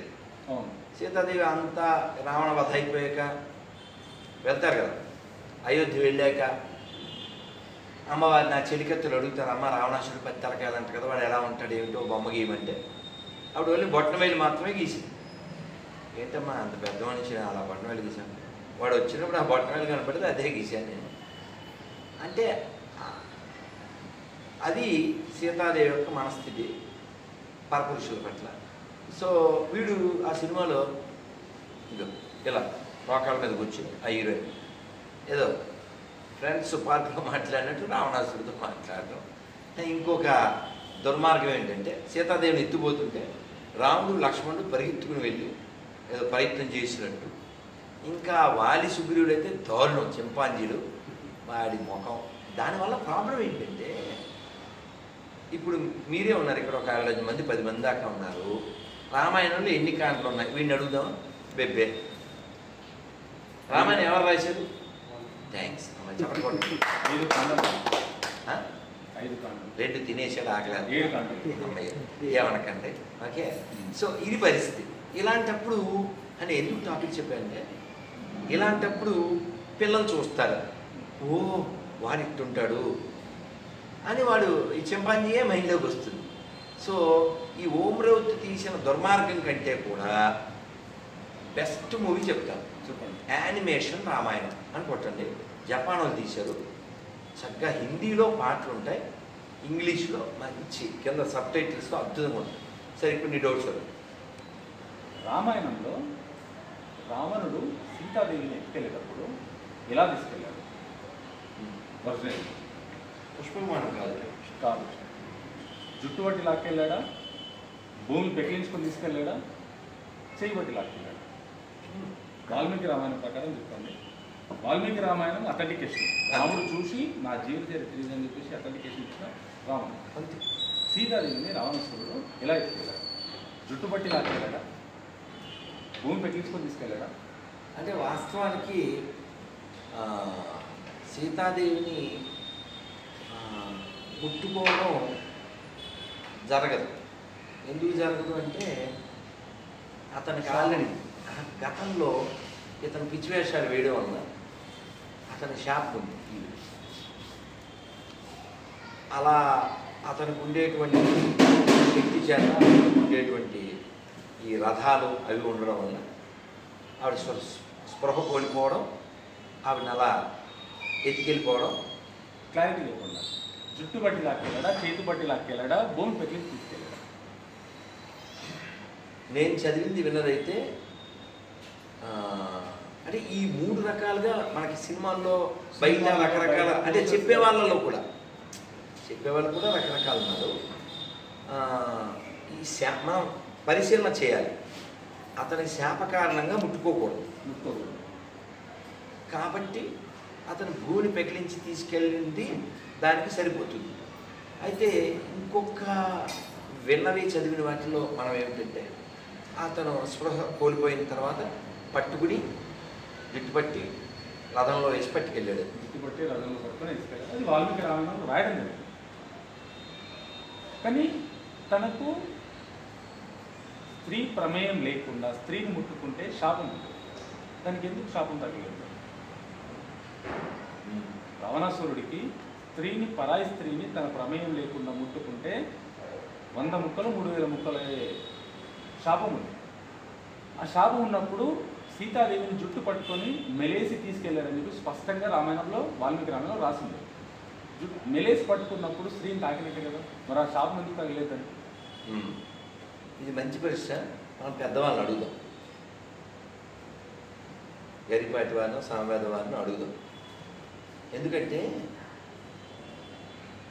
సీతాదేవి అంతా రావణ వధ అయిపోయాక వెళ్తారు కదా, అయోధ్య వెళ్ళాక అమ్మవారి నా చెలికత్తులు అడుగుతారు, అమ్మ రావణాసుడు 10 తలకాయలంట కదా, వాడు ఎలా ఉంటాడు ఏమిటో బొమ్మ గీయమంటే అప్పుడు వెళ్ళి బొట్టనవేలు మాత్రమే గీసింది. ఏంటమ్మా అంత పెద్ద మనిషి అలా బొట్టనవేలు గీసాను, వాడు వచ్చినప్పుడు ఆ బొట్టనవేలు కనపడితే అదే గీశాను నేను అంటే. అది సీతాదేవి యొక్క మనస్థితి పరపురుషుల పట్ల. సో వీడు ఆ సినిమాలో ఇలా రోకాల మీద కూర్చుని ఆ హీరోయిన్ ఏదో ఫ్రెండ్స్ పార్క్లో మాట్లాడినట్టు రావణాసుడితో మాట్లాడటం. ఇంకొక దుర్మార్గం ఏంటంటే సీతాదేవిని ఎత్తుపోతుంటే రాముడు లక్ష్మణుడు పరిగెత్తుకుని వెళ్ళి ఏదో ప్రయత్నం చేసినట్టు. ఇంకా వాలి సుగ్రీవుడు అయితే దారుణం, చింపాంజీలు వాడి ముఖం. దానివల్ల ప్రాబ్లం ఏంటంటే ఇప్పుడు మీరే ఉన్నారు ఇక్కడ, ఒక 15 మంది 10 మంది దాకా ఉన్నారు. రామాయణంలో ఎన్ని కాండలు ఉన్నాయి వీడిని అడుగుదాం. బెబ్బే రామాయణం ఎవరు రాశారు? థ్యాంక్స్ చెప్పకూడదు. 2 తినేసాడు ఆకలి ఏమనకండి. ఓకే, సో ఇది పరిస్థితి. ఇలాంటప్పుడు అని ఎందుకు టాపిక్ చెప్పానంటే ఇలాంటప్పుడు పిల్లలు చూస్తారు, ఓ వాడు ఇట్టుంటాడు అని, వాడు ఈ చింపాంజీయే మైండ్లోకి వస్తుంది. సో ఈ ఓం రౌత్ తీసిన దుర్మార్గం కంటే కూడా బెస్ట్ మూవీ చెప్తాను, యానిమేషన్ రామాయణం అని కొట్టండి. జపాన్ వాళ్ళు తీశారు, చక్కగా హిందీలో పాటలు ఉంటాయి, ఇంగ్లీష్లో మంచి కింద సబ్ టైటిల్స్లో అద్భుతంగా ఉంటుంది. సరే ఇప్పుడు నీ డౌట్స్ రామాయణంలో రావణుడు సీతాదేవిని ఎత్తుకెళ్ళేటప్పుడు ఎలా తీసుకెళ్ళాడు? పుష్పవిమానం కాదు, జుట్టు పట్టి లాక్కెళ్ళాడా? భూమి పెకిలించుకొని తీసుకెళ్ళాడా, చేయబట్టి లాక్కెళ్ళాడా? వాల్మీకి రామాయణం ప్రకారం చెప్పండి. వాల్మీకి రామాయణం అథెంటికేషన్, రాముడు చూసి నా జీవిత చరిత్ర అని చెప్పేసి అథెంటికేషన్ ఇచ్చిన రాముడు. అంతే. సీతాదేవిని రావణాసురుడు ఎలా ఎత్తుకెళ్ళాడు? జుట్టుపట్టి లాక్కెళ్ళాడా, భూమి పెకిలించుకొని తీసుకెళ్ళాడా? అంటే వాస్తవానికి సీతాదేవిని ముట్టుకోవడం జరగదు. ఎందుకు జరగదు అంటే అతనికి ఆల్రెడీ గతంలో ఇతను పిచ్చివేషాలు వేయడం వల్ల అతని శాపం ఉంది. అలా అతనికి ఉండేటువంటి శక్తి చేత ఉండేటువంటి ఈ రథాలు అవి ఉండడం వల్ల ఆవిడ స్పృహ కోల్పోవడం, ఆవిడని అలా ఎత్తుకెళ్ళిపోవడం. క్లారిటీ లేకుండా జుట్టు బట్టి లాక్కెళ్ళాడా, చేతి బట్టి లాక్కెళ్ళాడా, భూమి పెకిలించి తీసుకెళ్ళాడా? నేను చదివింది విన్నదైతే అంటే ఈ 3 రకాలుగా మనకి సినిమాల్లో బయట రకరకాల అంటే చెప్పేవాళ్ళు కూడా రకరకాలు ఉన్నారు. ఈ మనం పరిశీలన చేయాలి. అతని శాప కారణంగా ముట్టుకోకూడదు. కాబట్టి అతను భూమిని పెకిలించి తీసుకెళ్ళింది దానికి సరిపోతుంది. అయితే ఇంకొక విన్నవి చదివిన వాటిలో మనం ఏమిటంటే అతను స్పృహ కోల్పోయిన తర్వాత పట్టుకుని జుట్టుపట్టి రథంలో వేసి పట్టుకెళ్ళాడు. జుట్టుపట్టి రథంలో పట్టుకొని వేసుకెళ్ళాడు. అది వాల్మీకి రామాయణంలో రాయడం జరిగింది. కానీ తనకు స్త్రీ ప్రమేయం లేకుండా స్త్రీని ముట్టుకుంటే శాపం ఉంటుంది. దానికి ఎందుకు శాపం తగ్గలేదు? రావణాసురుడికి పరాయి స్త్రీని తన ప్రమేయం లేకుండా ముట్టుకుంటే 100 ముక్కలు 3000 ముక్కల శాపం ఉంది. ఆ శాపం ఉన్నప్పుడు సీతాదేవిని జుట్టు పట్టుకొని మెలేసి తీసుకెళ్లారని చెప్పి స్పష్టంగా రామాయణంలో వాల్మీకి రామాయణంలో రాసింది. మెలేసి పట్టుకున్నప్పుడు స్త్రీని తాకినట్టే కదా, మరి ఆ శాపం ఎందుకు తగలేదని? ఇది మంచి ప్రశ్న. మనం పెద్దవాళ్ళని అడుగుదాం, గరిపాటి వారిని సామవేద వారిని అడుగుదాం. ఎందుకంటే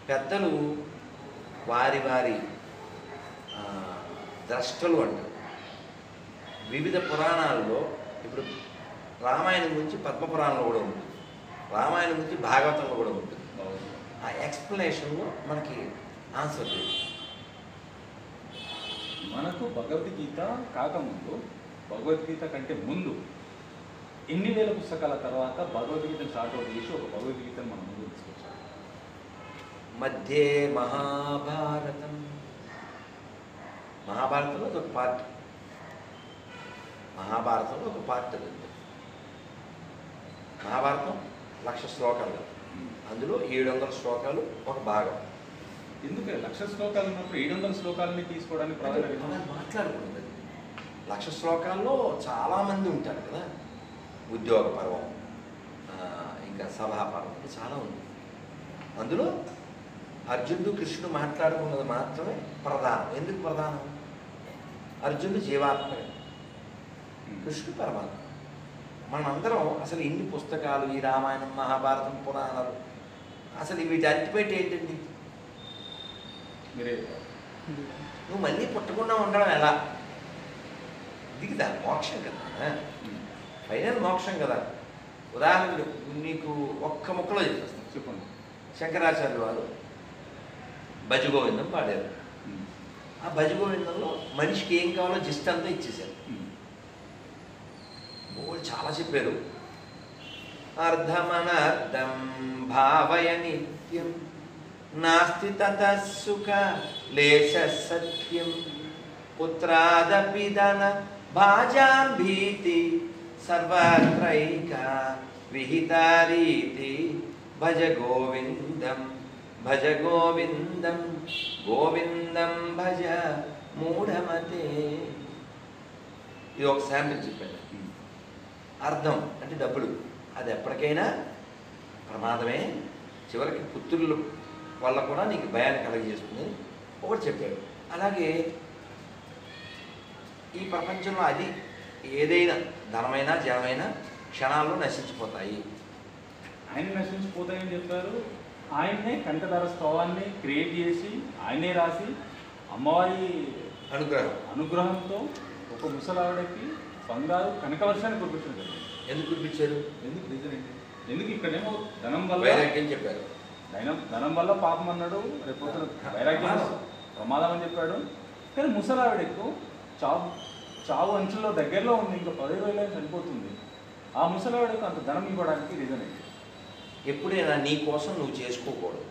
పెద్దలు వారి వారి ద్రష్టలు అంటారు. వివిధ పురాణాల్లో ఇప్పుడు రామాయణం గురించి పద్మపురాణంలో కూడా ఉంటుంది, రామాయణం గురించి భాగవతంలో కూడా ఉంటుంది. ఆ ఎక్స్ప్లెనేషన్లో మనకి ఆన్సర్ లేదు. మనకు భగవద్గీత కాకముందు, భగవద్గీత కంటే ముందు ఎన్ని వేల పుస్తకాల తర్వాత భగవద్గీతను స్టార్ట్ అవుట్ చేసి ఒక భగవద్గీతను మనం ముందు తీసుకొచ్చాం. మధ్యే మహాభారతంలో ఒక పార్ట్, మహాభారతంలో ఒక పార్ట్ అది. మహాభారతం 1,00,000 శ్లోకాలు, అందులో 700 శ్లోకాలు ఒక భాగం. ఎందుకు 1,00,000 శ్లోకాలు ఉన్నప్పుడు 700 శ్లోకాలని తీసుకోవడానికి మాట్లాడుకున్నది. 1,00,000 శ్లోకాల్లో చాలామంది ఉంటారు కదా, ఉద్యోగ పర్వం, ఇంకా సభాపర్వం, చాలా ఉంది. అందులో అర్జునుడు కృష్ణుడు మాట్లాడుకున్నది మాత్రమే ప్రధానం. ఎందుకు ప్రధానం? అర్జునుడు జీవాత్మ, కృష్ణుడు పరమాత్మ. మనందరం అసలు ఇన్ని పుస్తకాలు, ఈ రామాయణం, మహాభారతం, పురాణాలు, అసలు వీటి అల్టిమేట్ ఏంటండి? మీరే నువ్వు మళ్ళీ పుట్టకుండా ఉండడం ఎలా? దిగుదా మోక్షం కదా, ఫైనల్ మోక్షం కదా. ఉదాహరణకు నీకు ఒక్క ముక్కలో చెప్పేస్తాను, చెప్పండి. శంకరాచార్యులు వారు భజగోవిందం పాడారు. ఆ భజగోవిందంలో మనిషికి ఏం కావాలో జస్ట్ అంతా ఇచ్చేశారు. వాళ్ళు చాలా చెప్పారు. అర్ధమనర్థం భావయ నిత్యం నాస్తి తతః సుఖ లేశ సత్యం పుత్రాదపి ధన భాజాం భీతి సర్వత్రైక విహితారీతి భజ గోవిందం భజ గోవిందం గోవిందం భజ మూఢమతే. ఇది ఒక శాంపిల్ చెప్పాను. అర్థం అంటే డబ్బులు, అది ఎప్పటికైనా ప్రమాదమే, చివరికి పుత్రుల వల్ల కూడా నీకు భయాన్ని కలగజేస్తుంది ఒకటి చెప్పాడు. అలాగే ఈ ప్రపంచంలో అది ఏదైనా ధనమైనా జనమైనా క్షణాల్లో నశించిపోతాయి. ఆయన నశించిపోతాయని చెప్పారు. ఆయన్నే కంఠధర స్తవాన్ని క్రియేట్ చేసి ఆయనే రాసి అమ్మవారి అనుగ్రహంతో ఒక ముసలావిడకి బంగారు కనకవర్షాన్ని కురిపించడం. ఎందుకు కురిపించారు? ఎందుకు రీజన్ ఏంటి? ఎందుకు ఇక్కడేమో ధనం వల్ల వైరాగ్యం చెప్పారు. ధనం వల్ల పాపం అన్నాడు, రేపు వైరాగ్యం ప్రమాదం అని చెప్పాడు. కానీ ముసలావిడకు చావు అంచుల్లో దగ్గరలో ఉంది, ఇంకా 10 రోజులు చనిపోతుంది. ఆ ముసలావిడకు అంత ధనం ఇవ్వడానికి రీజన్ ఏంటి? ఎప్పుడైనా నీ కోసం నువ్వు చేసుకోకూడదు.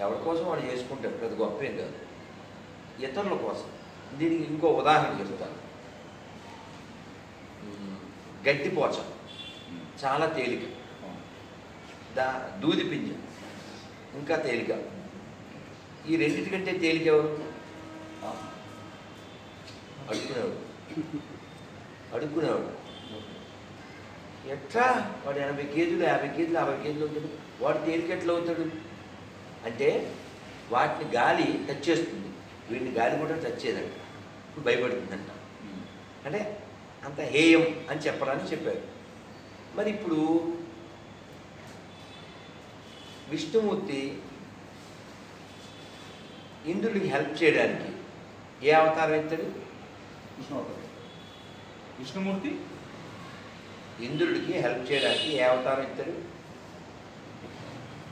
ఎవరి కోసం వాడు చేసుకుంటాడు, పెద్ద గొప్ప ఏం కాదు. ఇతరుల కోసం. దీనికి ఇంకో ఉదాహరణ చెప్తాను. గడ్డిపోచ చాలా తేలిక, దూది పింజ ఇంకా తేలిక. ఈ రెండింటికంటే తేలిక ఎవరు? అడుక్కునేవాడు. ఎట్లా వాడు 80 కేజీలు 50 కేజీలు 60 కేజీలు అవుతాడు, వాడు తేలిక ఎట్లా అవుతాడు అంటే వాటిని గాలి టచ్ చేస్తుంది, వీడిని గాలి కూడా టచ్ చేయదంట, ఇప్పుడు భయపడుతుందంట. అంటే అంత హేయం అని చెప్పరాని చెప్పారు. మరి ఇప్పుడు విష్ణుమూర్తి ఇంద్రుడికి హెల్ప్ చేయడానికి ఏ అవతారం ఎత్తాడు? విష్ణుమూర్తి ఇంద్రుడికి హెల్ప్ చేయడానికి ఏ అవతారం ఎత్తాడు?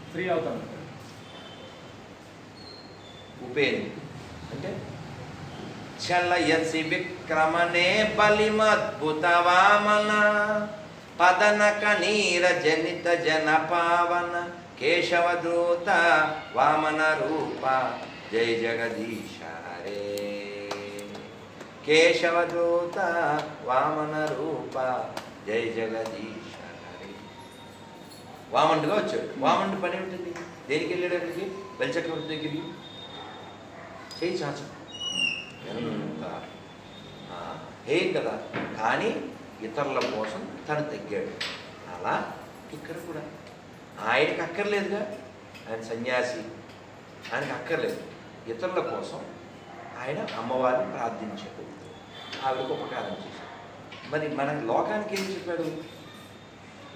స్త్రీ అవతారం. ఉపేంద్రుడు అంటే చలయసి విక్రమనే బలిమద్భుత వామన పదనక నీర జనిత జన పావన కేశవదూత వామన రూప జయ జగదీశ హరే. కేశవదూత వామన రూప జయ జగదీశ హరే. వామనుడుగా వచ్చాడు. వామనుడు పని ఉంటుంది, దేనికి వెళ్ళాడు? అక్కడికి బలిచక్రవర్తి దగ్గరికి చేయి చాచు ఎంత హే కదా. కానీ ఇతరుల కోసం తను తగ్గాడు. అలా ఇక్కడ కూడా ఆయనకు అక్కర్లేదుగా, ఆయన సన్యాసి, ఆయనకు అక్కర్లేదు. ఇతరుల కోసం ఆయన అమ్మవారిని ప్రార్థించాడు, ఆవిడకు ఉపకారం చేశాడు. మరి మన లోకానికి ఏం చెప్పాడు?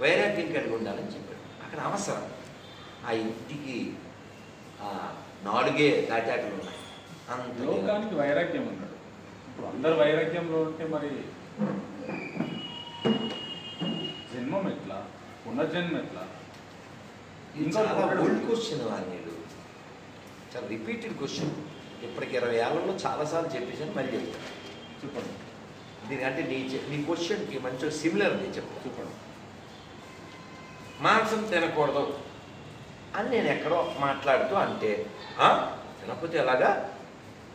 వైరాగ్యం కలిగి ఉండాలని చెప్పాడు. అక్కడ అవసరం. ఆ ఇంటికి 4 తాటాకులు ఉన్నాయి. అంత లోకానికి వైరాగ్యం ఉన్నాడు. ఇప్పుడు అందరు వైరాగ్యంలో ఉంటే మరి జన్మం ఎట్లా, పునర్జన్మ ఎట్లా? చాలా ఓల్డ్ క్వశ్చన్ వాణ్యుడు, చాలా రిపీటెడ్ క్వశ్చన్. ఇప్పటికి 20 ఏళ్లలో చాలాసార్లు చెప్పేసాను, మళ్ళీ చెప్తాను. చెప్పండి. దీనికంటే నీ క్వశ్చన్కి మంచిగా సిమిలర్ ఉంది. చెప్పండి. మాంసం తినకూడదు అని నేను ఎక్కడో మాట్లాడుతూ అంటే, తినకపోతే ఎలాగా,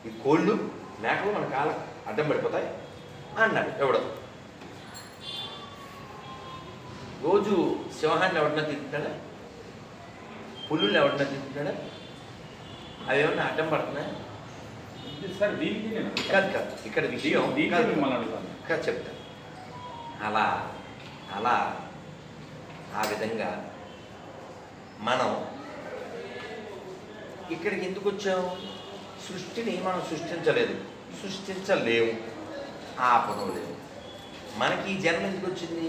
ఈ కోళ్ళు మేకలు మన కాళ్ళ అడ్డం పడిపోతాయి అన్నాడు ఎవడో. రోజు సింహాన్ని ఎవడన్నా తింటున్నాడా? పులుల్ని ఎవడన్నా తింటున్నాడా? అవి ఏమన్నా అడ్డం పడుతున్నాయా? సార్ దీనికి కాదు కాదు, ఇక్కడ విషయం కాదు చెప్తాను. అలా అలా ఆ విధంగా మనం ఇక్కడికి ఎందుకు వచ్చాము? సృష్టిని మనం సృష్టించలేదు, సృష్టించలేము, ఆపనలేము. మనకి ఈ జన్మ ఎందుకు వచ్చింది?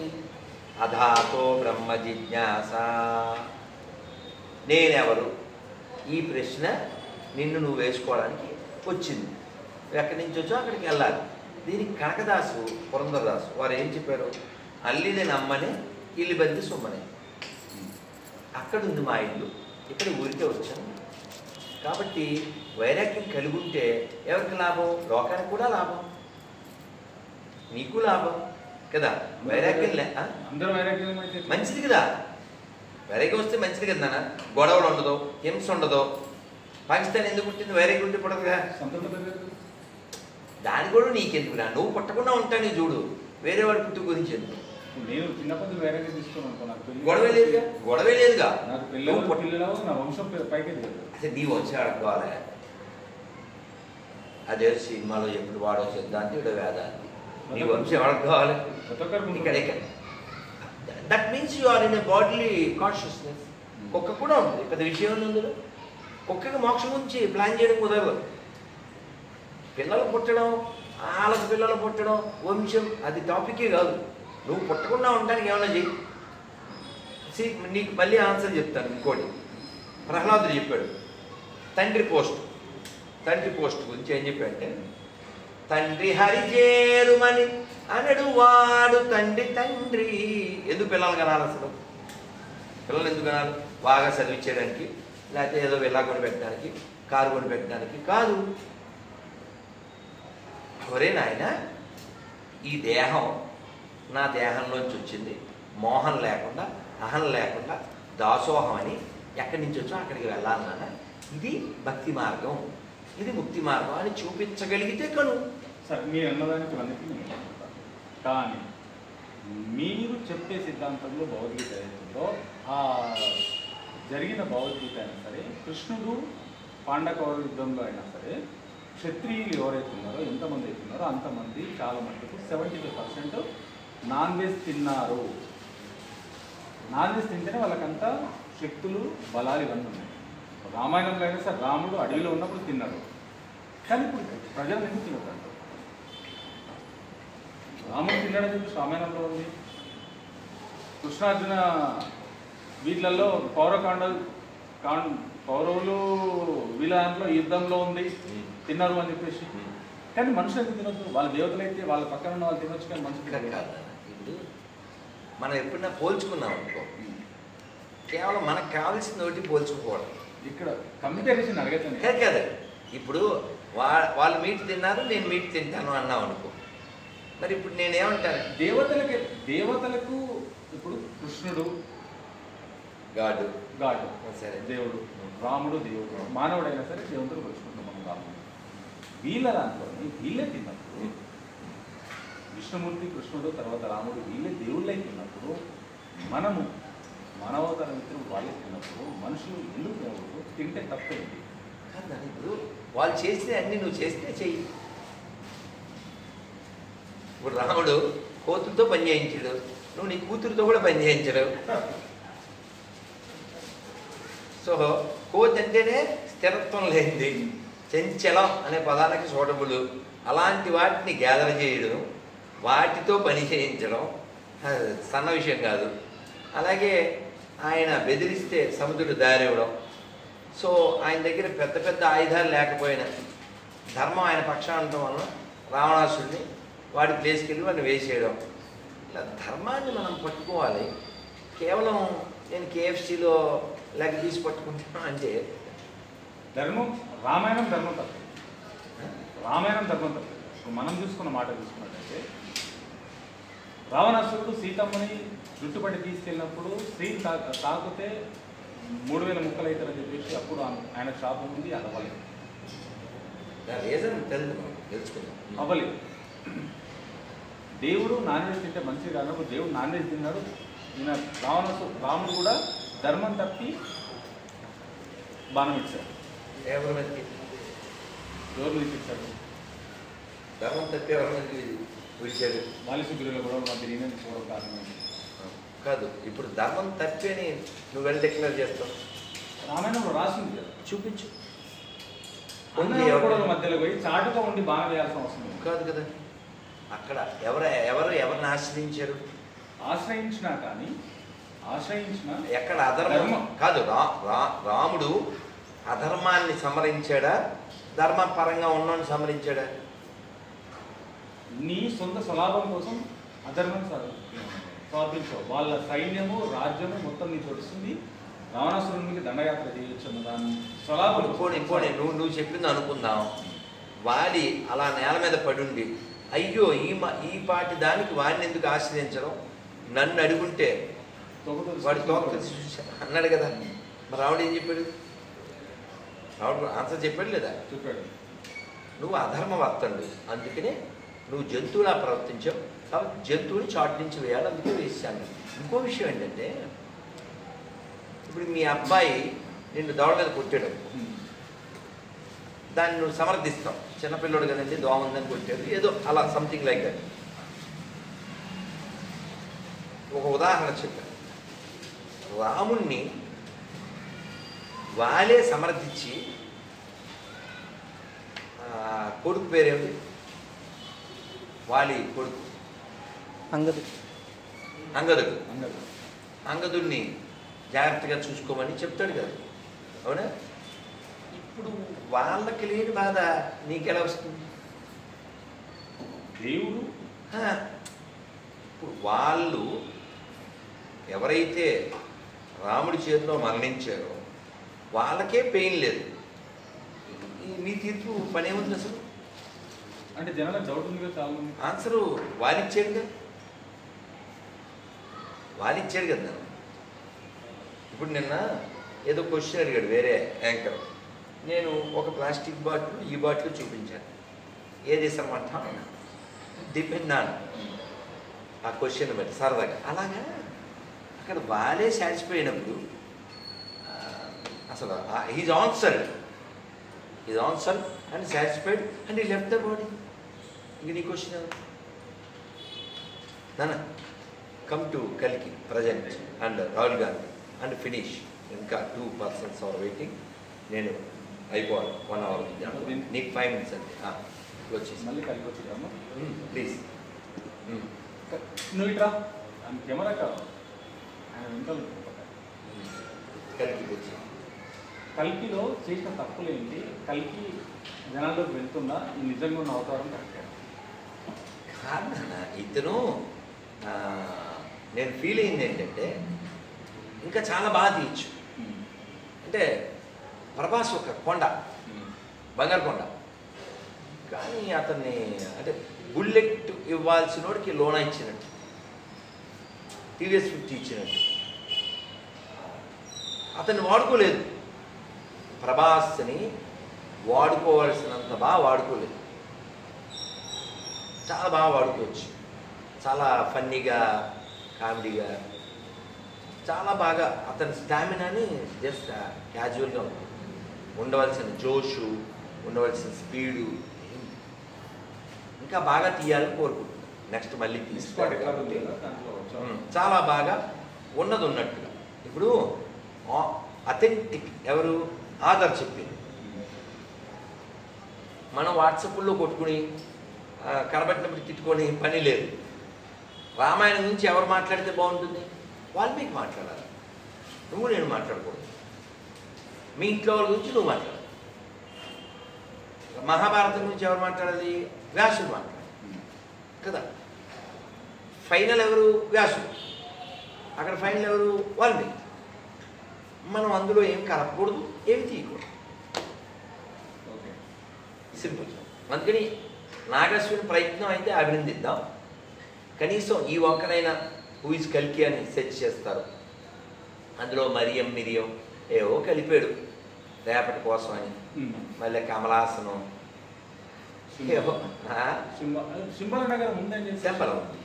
అధాతో బ్రహ్మ జిజ్ఞాస. నేనెవరు? ఈ ప్రశ్న నిన్ను నువ్వు వేసుకోవడానికి వచ్చింది. ఎక్కడి నుంచి వచ్చో అక్కడికి వెళ్ళాలి. దీనికి కనకదాసు పురంధరదాసు వారు ఏం చెప్పారు? అల్లిది నమ్మని ఇల్లు బంది సొమ్మని. అక్కడ ఉంది మా ఇల్లు, ఇక్కడ ఊరికే వచ్చాను. కాబట్టి వైరాగ్యం కలిగి ఉంటే ఎవరికి లాభం? లోకానికి కూడా లాభం, నీకు లాభం కదా. వైరాగ్యం అందరూ వైరాగ్యం మంచిది కదా. వైరాగ్యం వస్తే మంచిది కదా నాన్న. గొడవలు ఉండదు, హింస ఉండదు. పాకిస్తాన్ ఎందుకు పుట్టింది? వైరాగ్యం ఉంటే పుట్టదుగా. దాని కూడా నీకెందుకురా? నువ్వు పుట్టకుండా ఉంటాను చూడు, వేరే వాడి పుట్టు గురించి ఎందుకు? నేను చిన్నప్పటి వైరాగ్యం తీసుకున్నాను. గొడవే లేదుగా, గొడవే లేదుగా. నాకు పిల్లలు నా వంశం పైకి అసలు నీ వంశం అడుకోవాలి. అదే సినిమాలో ఎప్పుడు వాడో సిద్ధాంతి వేదాంతి. నీ వంశం అడుకోవాలి ఇక్కడ. That means you are in a bodily consciousness. కుక్క కూడా ఉంటుంది, పెద్ద విషయం ఉంది. కుక్కకి మోక్షం గురించి ప్లాన్ చేయడం కుదరదు. పిల్లలు పుట్టడం, వాళ్ళకి పిల్లలు పుట్టడం, వంశం అది టాపికే కాదు. నువ్వు పుట్టకుండా ఉండడానికి ఏమన్నా చెయ్యి. నీకు మళ్ళీ ఆన్సర్ చెప్తాను. ఇంకోటి ప్రహ్లాదుడు చెప్పాడు, తండ్రి పోస్ట్ తండ్రి పోస్ట్ గురించి ఏం చెప్పంటే, తండ్రి హరిచేరుమని అనడు వాడు తండ్రి తండ్రి. ఎందుకు పిల్లలు కనాలి అసలు? పిల్లలు ఎందుకు కనాలి? బాగా చదివించేయడానికి, లేకపోతే ఏదో వెళ్ళా కొని పెట్టడానికి, కారు కొని పెట్టడానికి కాదు. ఒరే నాయన, ఈ దేహం నా దేహంలోంచి వచ్చింది, మోహం లేకుండా, అహం లేకుండా, దాసోహం అని ఎక్కడి నుంచి వచ్చో అక్కడికి వెళ్ళాలి నాన్న. ఇది భక్తి మార్గం, ఇది ముక్తి మార్గం అని చూపించగలిగితే కను. సరే, మీరు అన్నదానికి అన్నిటికీ నేను చెప్తాను. కానీ మీరు చెప్పే సిద్ధాంతంలో భగవద్గీత ఏదో ఆ జరిగిన భగవద్గీత అయినా సరే, కృష్ణుడు పాండకౌర యుద్ధంలో అయినా సరే, క్షత్రియులు ఎవరైతే ఉన్నారో, ఎంతమంది అయితే ఉన్నారో అంతమంది చాలా మటుకు 75% నాన్ వెజ్ తిన్నారు. నాన్ వెజ్ తింటేనే వాళ్ళకంతా శక్తులు, బలాలు ఇవన్నీ ఉన్నాయి. రామాయణంలో అయినా సరే రాముడు అడవిలో ఉన్నప్పుడు తిన్నాడు, కానీ ఇప్పుడు ప్రజలు ఎందుకు తినకంటారు? రాముడు తిన్నాడని చెప్పి రామాయణంలో ఉంది. కృష్ణార్జున వీళ్ళల్లో కౌరవులు వీళ్ళ దాంట్లో యుద్ధంలో ఉంది, తిన్నారు అని చెప్పేసి. కానీ మనుషులు ఎందుకు తినొద్దు? వాళ్ళ దేవతలు అయితే వాళ్ళ పక్కన ఉన్న వాళ్ళు తినొచ్చు, కానీ మనుషులు కాదు. ఇప్పుడు మనం ఎప్పుడైనా పోల్చుకున్నాం అనుకో, కేవలం మనకు కావాల్సిన ఒకటి పోల్చుకోవడం. ఇక్కడ కంపారిజన్ అడగతాను కదా. ఇప్పుడు వాళ్ళు మీట్ తిన్నారు, నేను మీట్ తింటాను అన్నాం అనుకో, మరి ఇప్పుడు నేనేమంటాను? దేవతలకు ఇప్పుడు కృష్ణుడు గాడు, సరే దేవుడు, రాముడు దేవుడు, మానవుడైనా సరే దేవుడు వచ్చుకుంటాం మనం. రాముడు వీళ్ళ దాంట్లో వీళ్ళే తిన్నప్పుడు, విష్ణుమూర్తి, కృష్ణుడు, తర్వాత రాముడు వీళ్ళే దేవుళ్ళై తిన్నప్పుడు, మనము మానవతర మిత్రులు వాళ్ళే తిన్నప్పుడు మనుషులు ఎందుకు తినకూడదు? తింటే తప్పేంటి? కాదు, ఇప్పుడు వాళ్ళు చేస్తే అన్ని నువ్వు చేస్తే చెయ్యి. ఇప్పుడు రాముడు కోతులతో పని చేయించాడు, నువ్వు నీ కూతురుతో కూడా పని చేయించడు. సో కోతి అంటేనే స్థిరత్వం లేనిది, చంచలం అనే పదాలకి సూటబుల్. అలాంటి వాటిని గ్యాదర్ చేయడం, వాటితో పని చేయించడం సన్న విషయం కాదు. అలాగే ఆయన బెదిరిస్తే సముద్రుడు దారివ్వడం. సో ఆయన దగ్గర పెద్ద పెద్ద ఆయుధాలు లేకపోయినా ధర్మం ఆయన పక్షాన ఉండటం వలన రావణాసుడిని వాడి ప్లేస్కి వెళ్ళి వాడిని వేసేయడం. ఇలా ధర్మాన్ని మనం పట్టుకోవాలి. కేవలం నేను KFCలో లెగ్ తీసి పట్టుకుంటాను అంటే ధర్మం. రామాయణం ధర్మం తప్ప, రామాయణం ధర్మం తప్ప. మనం చూసుకున్న మాట చూసుకున్నట్టయితే, రావణాసురుడు సీతమ్మని జుట్టుపట్టి తీసుకెళ్ళినప్పుడు స్త్రీ తాకితే 3000 ముక్కలు అవుతారని చెప్పేసి అప్పుడు ఆయన శాపం ఉంది, అది అవ్వలేదు. తెలుసుకుందాం. అవ్వలేదు. దేవుడు నాన్ వెజ్ తింటే మంచిది కానప్పుడు దేవుడు నాన్ వెజ్ తిన్నాడు. ఈయన రాముడు కూడా ధర్మం తప్పి బాణం ఇచ్చాడు. ఎవరి మీదకి ఇచ్చాడు? ధర్మం తప్పి ఎవరి మీదకి విడిచాడు? బాలిసుగ్రీవుల కూడా మధ్య నేనే చూడడం కారణం కాదు. ఇప్పుడు ధర్మం తప్పి అని నువ్వు వెళ్ళి డిక్లేర్ చేస్తావు. రామాయణంలో రాసింది చూపించు. మధ్యలో పోయి చాటుగా ఉండి బాగా వేయాల్సిన అవసరం కాదు కదా. అక్కడ ఎవరిని ఆశ్రయించారు? ఆశ్రయించినా కానీ ఎక్కడ అధర్మం కాదు. రాముడు అధర్మాన్ని సమరించాడా, ధర్మపరంగా ఉన్నోని సమరించాడా? నీ సొంత స్వలాభం కోసం అధర్మం సమర్పించావు. వాళ్ళ సైన్యము, రాజ్యము మొత్తం నీ తోడుస్తుంది. రావణాసురునికి దండయాత్ర చేయొచ్చు అన్న దాన్ని స్వలాభం. నువ్వు చెప్పింది అనుకుందాం. వాడి అలా నేల మీద పడుండి, అయ్యో ఈ పాటి దానికి వాడిని ఎందుకు ఆశ్రయించడం, నన్ను అడుగుంటే వాడి తోక అన్నాడు కదా. మరి రాముడు ఏం చెప్పాడు? రాముడు ఆన్సర్ చెప్పాడు లేదా? చెప్పాడు. నువ్వు అధర్మవర్తండు, అందుకనే నువ్వు జంతువులా ప్రవర్తించావు, కాబట్టి జంతువుని చాటు నుంచి వేయాలి, అందుకే వేసాను. ఇంకో విషయం ఏంటంటే, ఇప్పుడు మీ అబ్బాయి నిన్ను దోడ మీద కొట్టాడు, దాన్ని నువ్వు సమర్థిస్తావు. చిన్నపిల్లడు కదండి, దోమ ఉందని కొట్టాడు, ఏదో అలా సంథింగ్ లైక్ దట్. ఒక ఉదాహరణ చెప్పాను. రాముణ్ణి వాళ్ళే సమర్థించి, కొడుకు పేరేమిటి? వాలి కొడుకు అంగదుడిని జాగ్రత్తగా చూసుకోమని చెప్తాడు కదా, అవునా? ఇప్పుడు వాళ్ళకి లేని బాధ నీకెలా వస్తుంది? దేవుడు ఇప్పుడు వాళ్ళు ఎవరైతే రాముడి చేతిలో మరణించారో వాళ్ళకే పెయిన్ లేదు. నీ తీర్పు పని ఏముంది అసలు? అంటే జనాలకు డౌట్ ఉంది కదా చాలా మంది. ఆన్సరు వారిచ్చాడు కదా, వారిచ్చాడు కదా. ఇప్పుడు నిన్న ఏదో క్వశ్చన్ అడిగాడు వేరే యాంకర్, నేను ఒక ప్లాస్టిక్ బాటిల్ ఈ బాటిల్ చూపించాను, ఏది ఇస్తామంటా డిపెండ్ ఆన్ ఆ క్వశ్చన్ బట్టి సరదాగా. అలాగా అక్కడ వాళ్ళే సాటిస్ఫై అయినప్పుడు అసలు he's answered and satisfied and he left the body. ఇంక నీ క్వశ్చన్ నాన్న కమ్ టు కలికి present and Rahul Gandhi and finish. ఇంకా 2 persons ఆర్ వెయిటింగ్. నేను అయిపోవాలి 1 hour. నీకు 5 minutes అండి వచ్చేసి మళ్ళీ కలిగి వచ్చిద్దాము ప్లీజ్. నువ్వు ఇట్రా కెమెరా కాదు ఆయన వెంటనే కలికి వచ్చి కల్కిలో చేసిన తప్పులేంటి, కల్కి జనాల్లోకి వెళ్తుందా, ఈ నిజంగా ఉన్న అవతారం కరెక్టే కాదన్న. ఇతను నేను ఫీల్ అయింది ఏంటంటే ఇంకా చాలా బాగా తీయచ్చు. అంటే ప్రభాస్ ఒక కొండ, బంగారు కొండ, కానీ అతన్ని అంటే బుల్లెట్ ఇవ్వాల్సినోడికి లోనా ఇచ్చినట్టు, టీవీఎస్ 50 ఇచ్చినట్టు అతన్ని వాడుకోలేదు. ప్రభాస్ని వాడుకోవాల్సినంత బాగా వాడుకోలేదు. చాలా బాగా వాడుకోవచ్చు, చాలా ఫన్నీగా, కామెడీగా, చాలా బాగా అతని స్టామినాని జస్ట్ క్యాజువల్గా ఉండవలసిన జోషు, ఉండవలసిన స్పీడు ఇంకా బాగా తీయాలని కోరుకుంటున్నాను. నెక్స్ట్ మళ్ళీ తీసుకోవాలి కాబట్టి చాలా బాగా ఉన్నది ఉన్నట్టుగా. ఇప్పుడు అథెంటిక్ ఎవరు ఆధార్ చెప్పింది. మనం వాట్సాప్లో కొట్టుకుని కనబట్టినప్పుడు తిట్టుకొని పని లేదు. రామాయణం గురించి ఎవరు మాట్లాడితే బాగుంటుంది? వాల్మీకి మాట్లాడాలి, నువ్వు నేను మాట్లాడకూడదు. మీ ఇంట్లో వాళ్ళ గురించి నువ్వు మాట్లాడాలి. మహాభారతం గురించి ఎవరు మాట్లాడాలి? వ్యాసుడు మాట్లాడాలి కదా. ఫైనల్ ఎవరు? వ్యాసుడు. అక్కడ ఫైనల్ ఎవరు? వాల్మీకి. మనం అందులో ఏం కలపకూడదు, ఏమి తీయకూడదు. సింపుల్. అందుకని నాగశ్విని ప్రయత్నం అయితే అభినందిద్దాం. కనీసం ఈ ఒక్కనైనా హూ ఇస్ కల్కి అని సెర్చ్ చేస్తారు. అందులో మిరియం ఏవో కలిపాడు రేపటి కోసం అని. మళ్ళీ కమలాసనం ఏవో శంబలం ఉంది.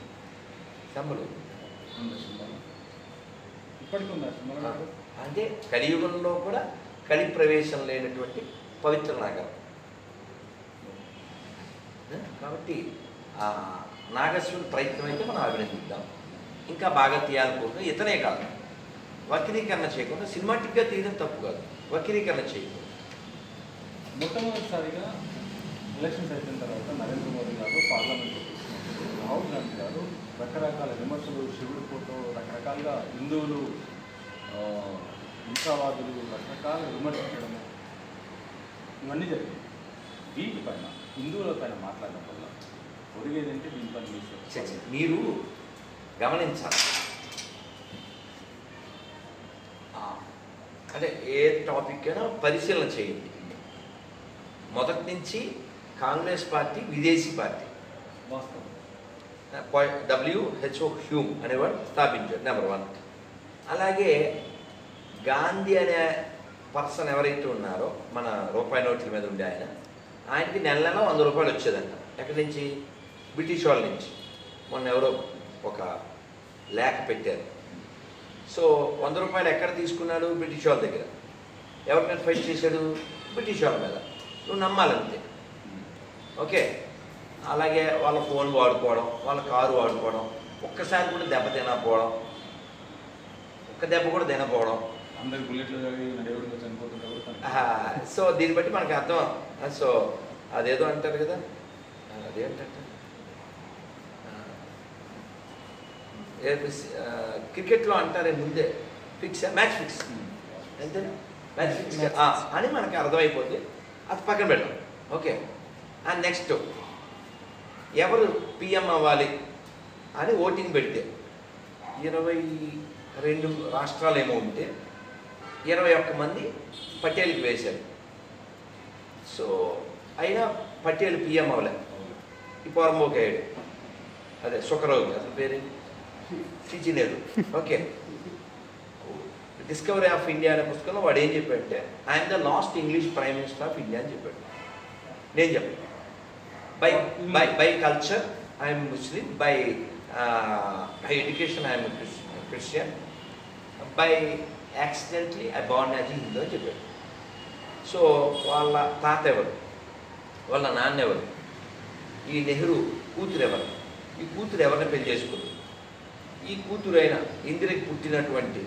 అంటే కలియుగంలో కూడా కలి ప్రవేశం లేనటువంటి పవిత్ర నగరం కాబట్టి నాగశ్విని ప్రయత్నం అయితే మనం అభినందిద్దాం. ఇంకా బాగా తీయాలనుకుంటున్నాం. ఇతనే కాదు, వక్రీకరణ చేయకుండా సినిమాటిక్గా తీయడం తప్పు కాదు, వక్రీకరణ చేయకూడదు. మొట్టమొదటిసారిగా ఎలక్షన్స్ అయిపోయిన తర్వాత నరేంద్ర మోదీ గారు పార్లమెంట్లో రాహుల్ గాంధీ గారు రకరకాల విమర్శలు, శివుడి ఫోటో, రకరకాలుగా హిందువులు, హింసావాదులు రకరకాల విమర్శించడము ఇవన్నీ జరిగింది. వీటిపైన హిందువుల పైన మాట్లాడడం వల్ల ఒరిగేదంటే దీనిపైన మీరు గమనించాలి. అంటే ఏ టాపిక్ అయినా పరిశీలన చేయండి. మొదటి నుంచి కాంగ్రెస్ పార్టీ విదేశీ పార్టీ. WHO హ్యూమ్ అనేవాడు స్థాపించాడు, నెంబర్ 1. అలాగే గాంధీ అనే పర్సన్ ఎవరైతే ఉన్నారో మన రూపాయి నోట్ల మీద ఉండే ఆయనకి నెల 100 రూపాయలు వచ్చేదంట. ఎక్కడి నుంచి? బ్రిటిష్ వాళ్ళ నుంచి. మొన్న ఎవరో ఒక లేఖ పెట్టారు. సో 100 రూపాయలు ఎక్కడ తీసుకున్నాడు? బ్రిటిష్ వాళ్ళ దగ్గర. ఎవరి మీద ఫైట్ చేశాడు? బ్రిటిష్ వాళ్ళ మీద. నువ్వు నమ్మాలంతే. ఓకే. అలాగే వాళ్ళ ఫోన్ వాడుకోవడం, వాళ్ళ కారు వాడుకోవడం, ఒక్కసారి కూడా దెబ్బ తినకపోవడం, ఒక్క దెబ్బ కూడా తినకపోవడం. అందరికి బుల్లెట్లు చనిపోతుంటారు. సో దీన్ని బట్టి మనకు అర్థం. సో అదేదో అంటారు కదా, అదేంటంటే క్రికెట్లో అంటారే ముందే మ్యాచ్ ఫిక్స్ అంతేనా? అని మనకి అర్థమైపోతుంది. అది పక్కన పెట్టాం. ఓకే. అండ్ నెక్స్ట్ ఎవరు పిఎం అవ్వాలి అని ఓటింగ్ పెడితే 22 రాష్ట్రాలు ఏమో ఉంటే 21 మంది పటేల్కి వేశారు. సో అయినా పటేల్ పిఎం అవ్వలే. ఈ పొరంబోకి అయ్యాడు. అదే సుఖరోగి, అసలు పేరు సిజినేరు. ఓకే. డిస్కవరీ ఆఫ్ ఇండియా అనే పుస్తకంలో వాడు ఏం చెప్పాడంటే I'm the last English prime minister of India అని చెప్పాడు. నేను చెప్పాను by culture I'm Muslim, by education I'm Christian, by accidentally I born as Hindu అని చెప్పాడు. సో వాళ్ళ తాత ఎవరు, వాళ్ళ నాన్న ఎవరు, ఈ నెహ్రూ కూతురు ఎవరు, ఈ కూతురు ఎవరిని పెళ్లి చేసుకుంది, ఈ కూతురు అయిన ఇందిరకి పుట్టినటువంటి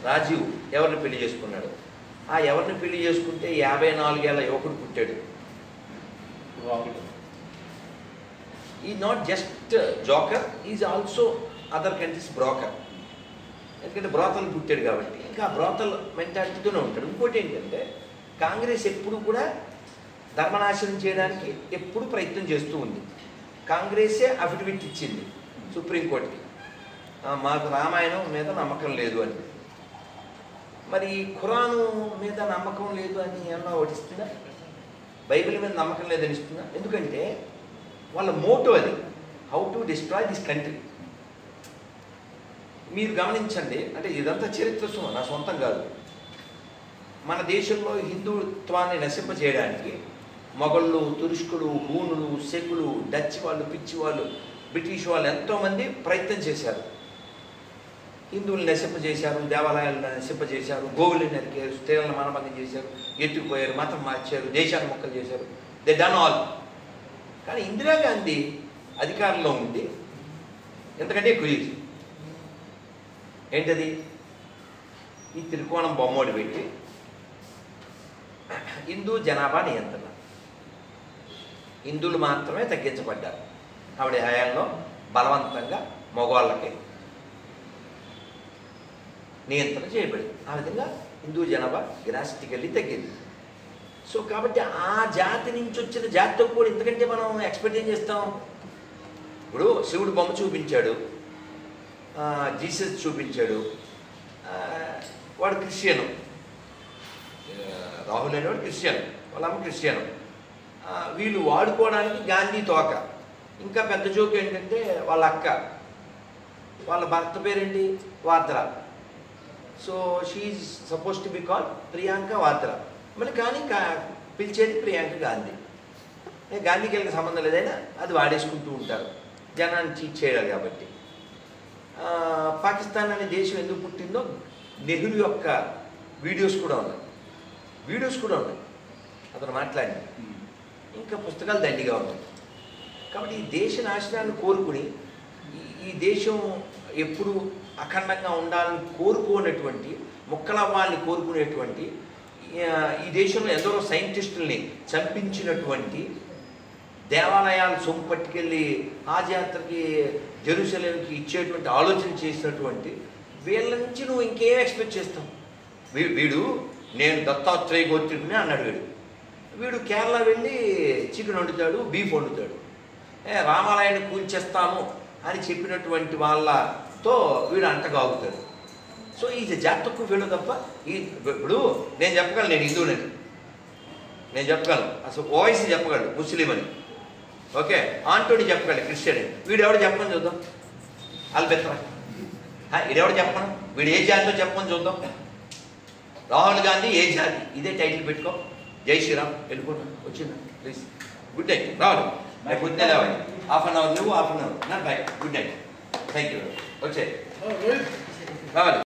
రాజీవ్ ఎవరిని పెళ్లి చేసుకున్నాడు, ఆ ఎవరిని పెళ్లి చేసుకుంటే 54 ఏళ్ళ యువకుడు పుట్టాడు. ఈ not just joker, is also other countries broker. ఎందుకంటే బ్రోతలు పుట్టాడు కాబట్టి ఇంకా బ్రోతల్ మెంటాలిటీతోనే ఉంటాడు. ఇంకోటి ఏంటంటే కాంగ్రెస్ ఎప్పుడు కూడా ధర్మనాశనం చేయడానికి ఎప్పుడు ప్రయత్నం చేస్తూ ఉంది. కాంగ్రెసే అఫిడవిట్ ఇచ్చింది సుప్రీంకోర్టుకి, మాకు రామాయణం మీద నమ్మకం లేదు అని. మరి ఖురాను మీద నమ్మకం లేదు అని ఏమన్నా ఒకటి ఇస్తుందా? బైబిల్ మీద నమ్మకం లేదని ఇస్తుందా? ఎందుకంటే వాళ్ళ మోటో అది, how to destroy this country. మీరు గమనించండి, అంటే ఇదంతా చరిత్ర నా సొంతం కాదు. మన దేశంలో హిందుత్వాన్ని నశింపజేయడానికి మొఘళ్ళు, తురుష్కులు, హూనులు, సెకులు, డచ్ వాళ్ళు, పిచ్చి వాళ్ళు, బ్రిటిష్ వాళ్ళు ఎంతోమంది ప్రయత్నం చేశారు. హిందువులు నశింపజేశారు, దేవాలయాలను నశింపజేశారు, గోవులు నరికారు, స్త్రీలను మానభంగం చేశారు, ఎత్తుకుపోయారు, మతం మార్చారు, దేశాన్ని మొక్కలు చేశారు. They done all. కానీ ఇందిరాగాంధీ అధికారంలో ఉంది ఎంతకంటే ఎక్కువ చేసి ఏంటది, ఈ త్రికోణం బొమ్మోడి పెట్టి హిందూ జనాభా నియంత్రణ, హిందువులు మాత్రమే తగ్గించబడ్డారు. ఆవిడ హయాంలో బలవంతంగా మగవాళ్ళకి నియంత్రణ చేయబడింది. ఆ విధంగా హిందూ జనాభా డ్రాస్టికల్లీ తగ్గింది. సో కాబట్టి ఆ జాతి నుంచి వచ్చిన జాతితో కూడా ఎందుకంటే మనం ఎక్స్పెక్ట్ ఏం చేస్తాం. ఇప్పుడు శివుడు బొమ్మ చూపించాడు, జీసస్ చూపించాడు, వాడు క్రిస్టియను, రాహుల్ అనేవాడు క్రిస్టియన్, వాళ్ళ అమ్మ క్రిస్టియను. వీళ్ళు వాడుకోవడానికి గాంధీ తోక. ఇంకా పెద్ద జోక్ ఏంటంటే వాళ్ళ అక్క, వాళ్ళ భర్త పేరేంటి, Vadra. So she suppose to be call Priyanka Vadra. మళ్ళీ కానీ పిలిచేది ప్రియాంక గాంధీ. గాంధీకి వెళ్ళిన సంబంధం లేదైనా అది వాడేసుకుంటూ ఉంటారు జనాన్ని చీట్ చేయాలి కాబట్టి. పాకిస్తాన్ అనే దేశం ఎందుకు పుట్టిందో నెహ్రూ యొక్క వీడియోస్ కూడా ఉన్నాయి, అతను మాట్లాడింది. ఇంకా పుస్తకాలు దండిగా ఉన్నాయి. కాబట్టి ఈ దేశ నాశనాన్ని కోరుకుని ఈ దేశం ఎప్పుడు అఖండంగా ఉండాలని కోరుకోనటువంటి, ముక్కలవ్వాలని కోరుకునేటువంటి, ఈ దేశంలో ఎందరో సైంటిస్టుల్ని చంపించినటువంటి, దేవాలయాలు సొమ్ము పట్టుకెళ్ళి హాజ్ యాత్రకి జెరూసలేంకి ఇచ్చేటువంటి ఆలోచన చేసినటువంటి వీళ్ళ నుంచి నువ్వు ఇంకేం ఎక్స్పెక్ట్ చేస్తావు? వీడు నేను దత్తాత్రేయ గోత్రుడిని అన్నాడు. వీడు కేరళ వెళ్ళి చికెన్ వండుతాడు, బీఫ్ వండుతాడు. రామాలయాన్ని కూల్చేస్తాము అని చెప్పినటువంటి వాళ్ళతో వీడు అంటగాగుతాడు. సో ఈ జాతి తక్కువ వీళ్ళు తప్ప ఇప్పుడు నేను చెప్పగలను, నేను హిందువునని నేను చెప్పగలను, అసలు ఓవైసీ చెప్పగలడు ముస్లిం అని, ఓకే, ఆంటోని చెప్పగలడు క్రిస్టియన్ అని. వీడు ఎవడు చెప్పమని చూద్దాం, అల్బెత్రా వీడెవడు చెప్పను, వీడు ఏ జాతితో చెప్పమని చూద్దాం. రాహుల్ గాంధీ ఏ జాతి, ఇదే టైటిల్ పెట్టుకో, జై శ్రీరామ్, వెళ్ళిపోతా. వచ్చిందా ప్లీజ్, గుడ్ నైట్. రావాలి రేపు పొద్దున్నే లేవాలి, హాఫ్ అన్ అవర్ నువ్వు, హాఫ్ అన్ అవర్ నా by. Good night, thank you. వచ్చే రావాలి.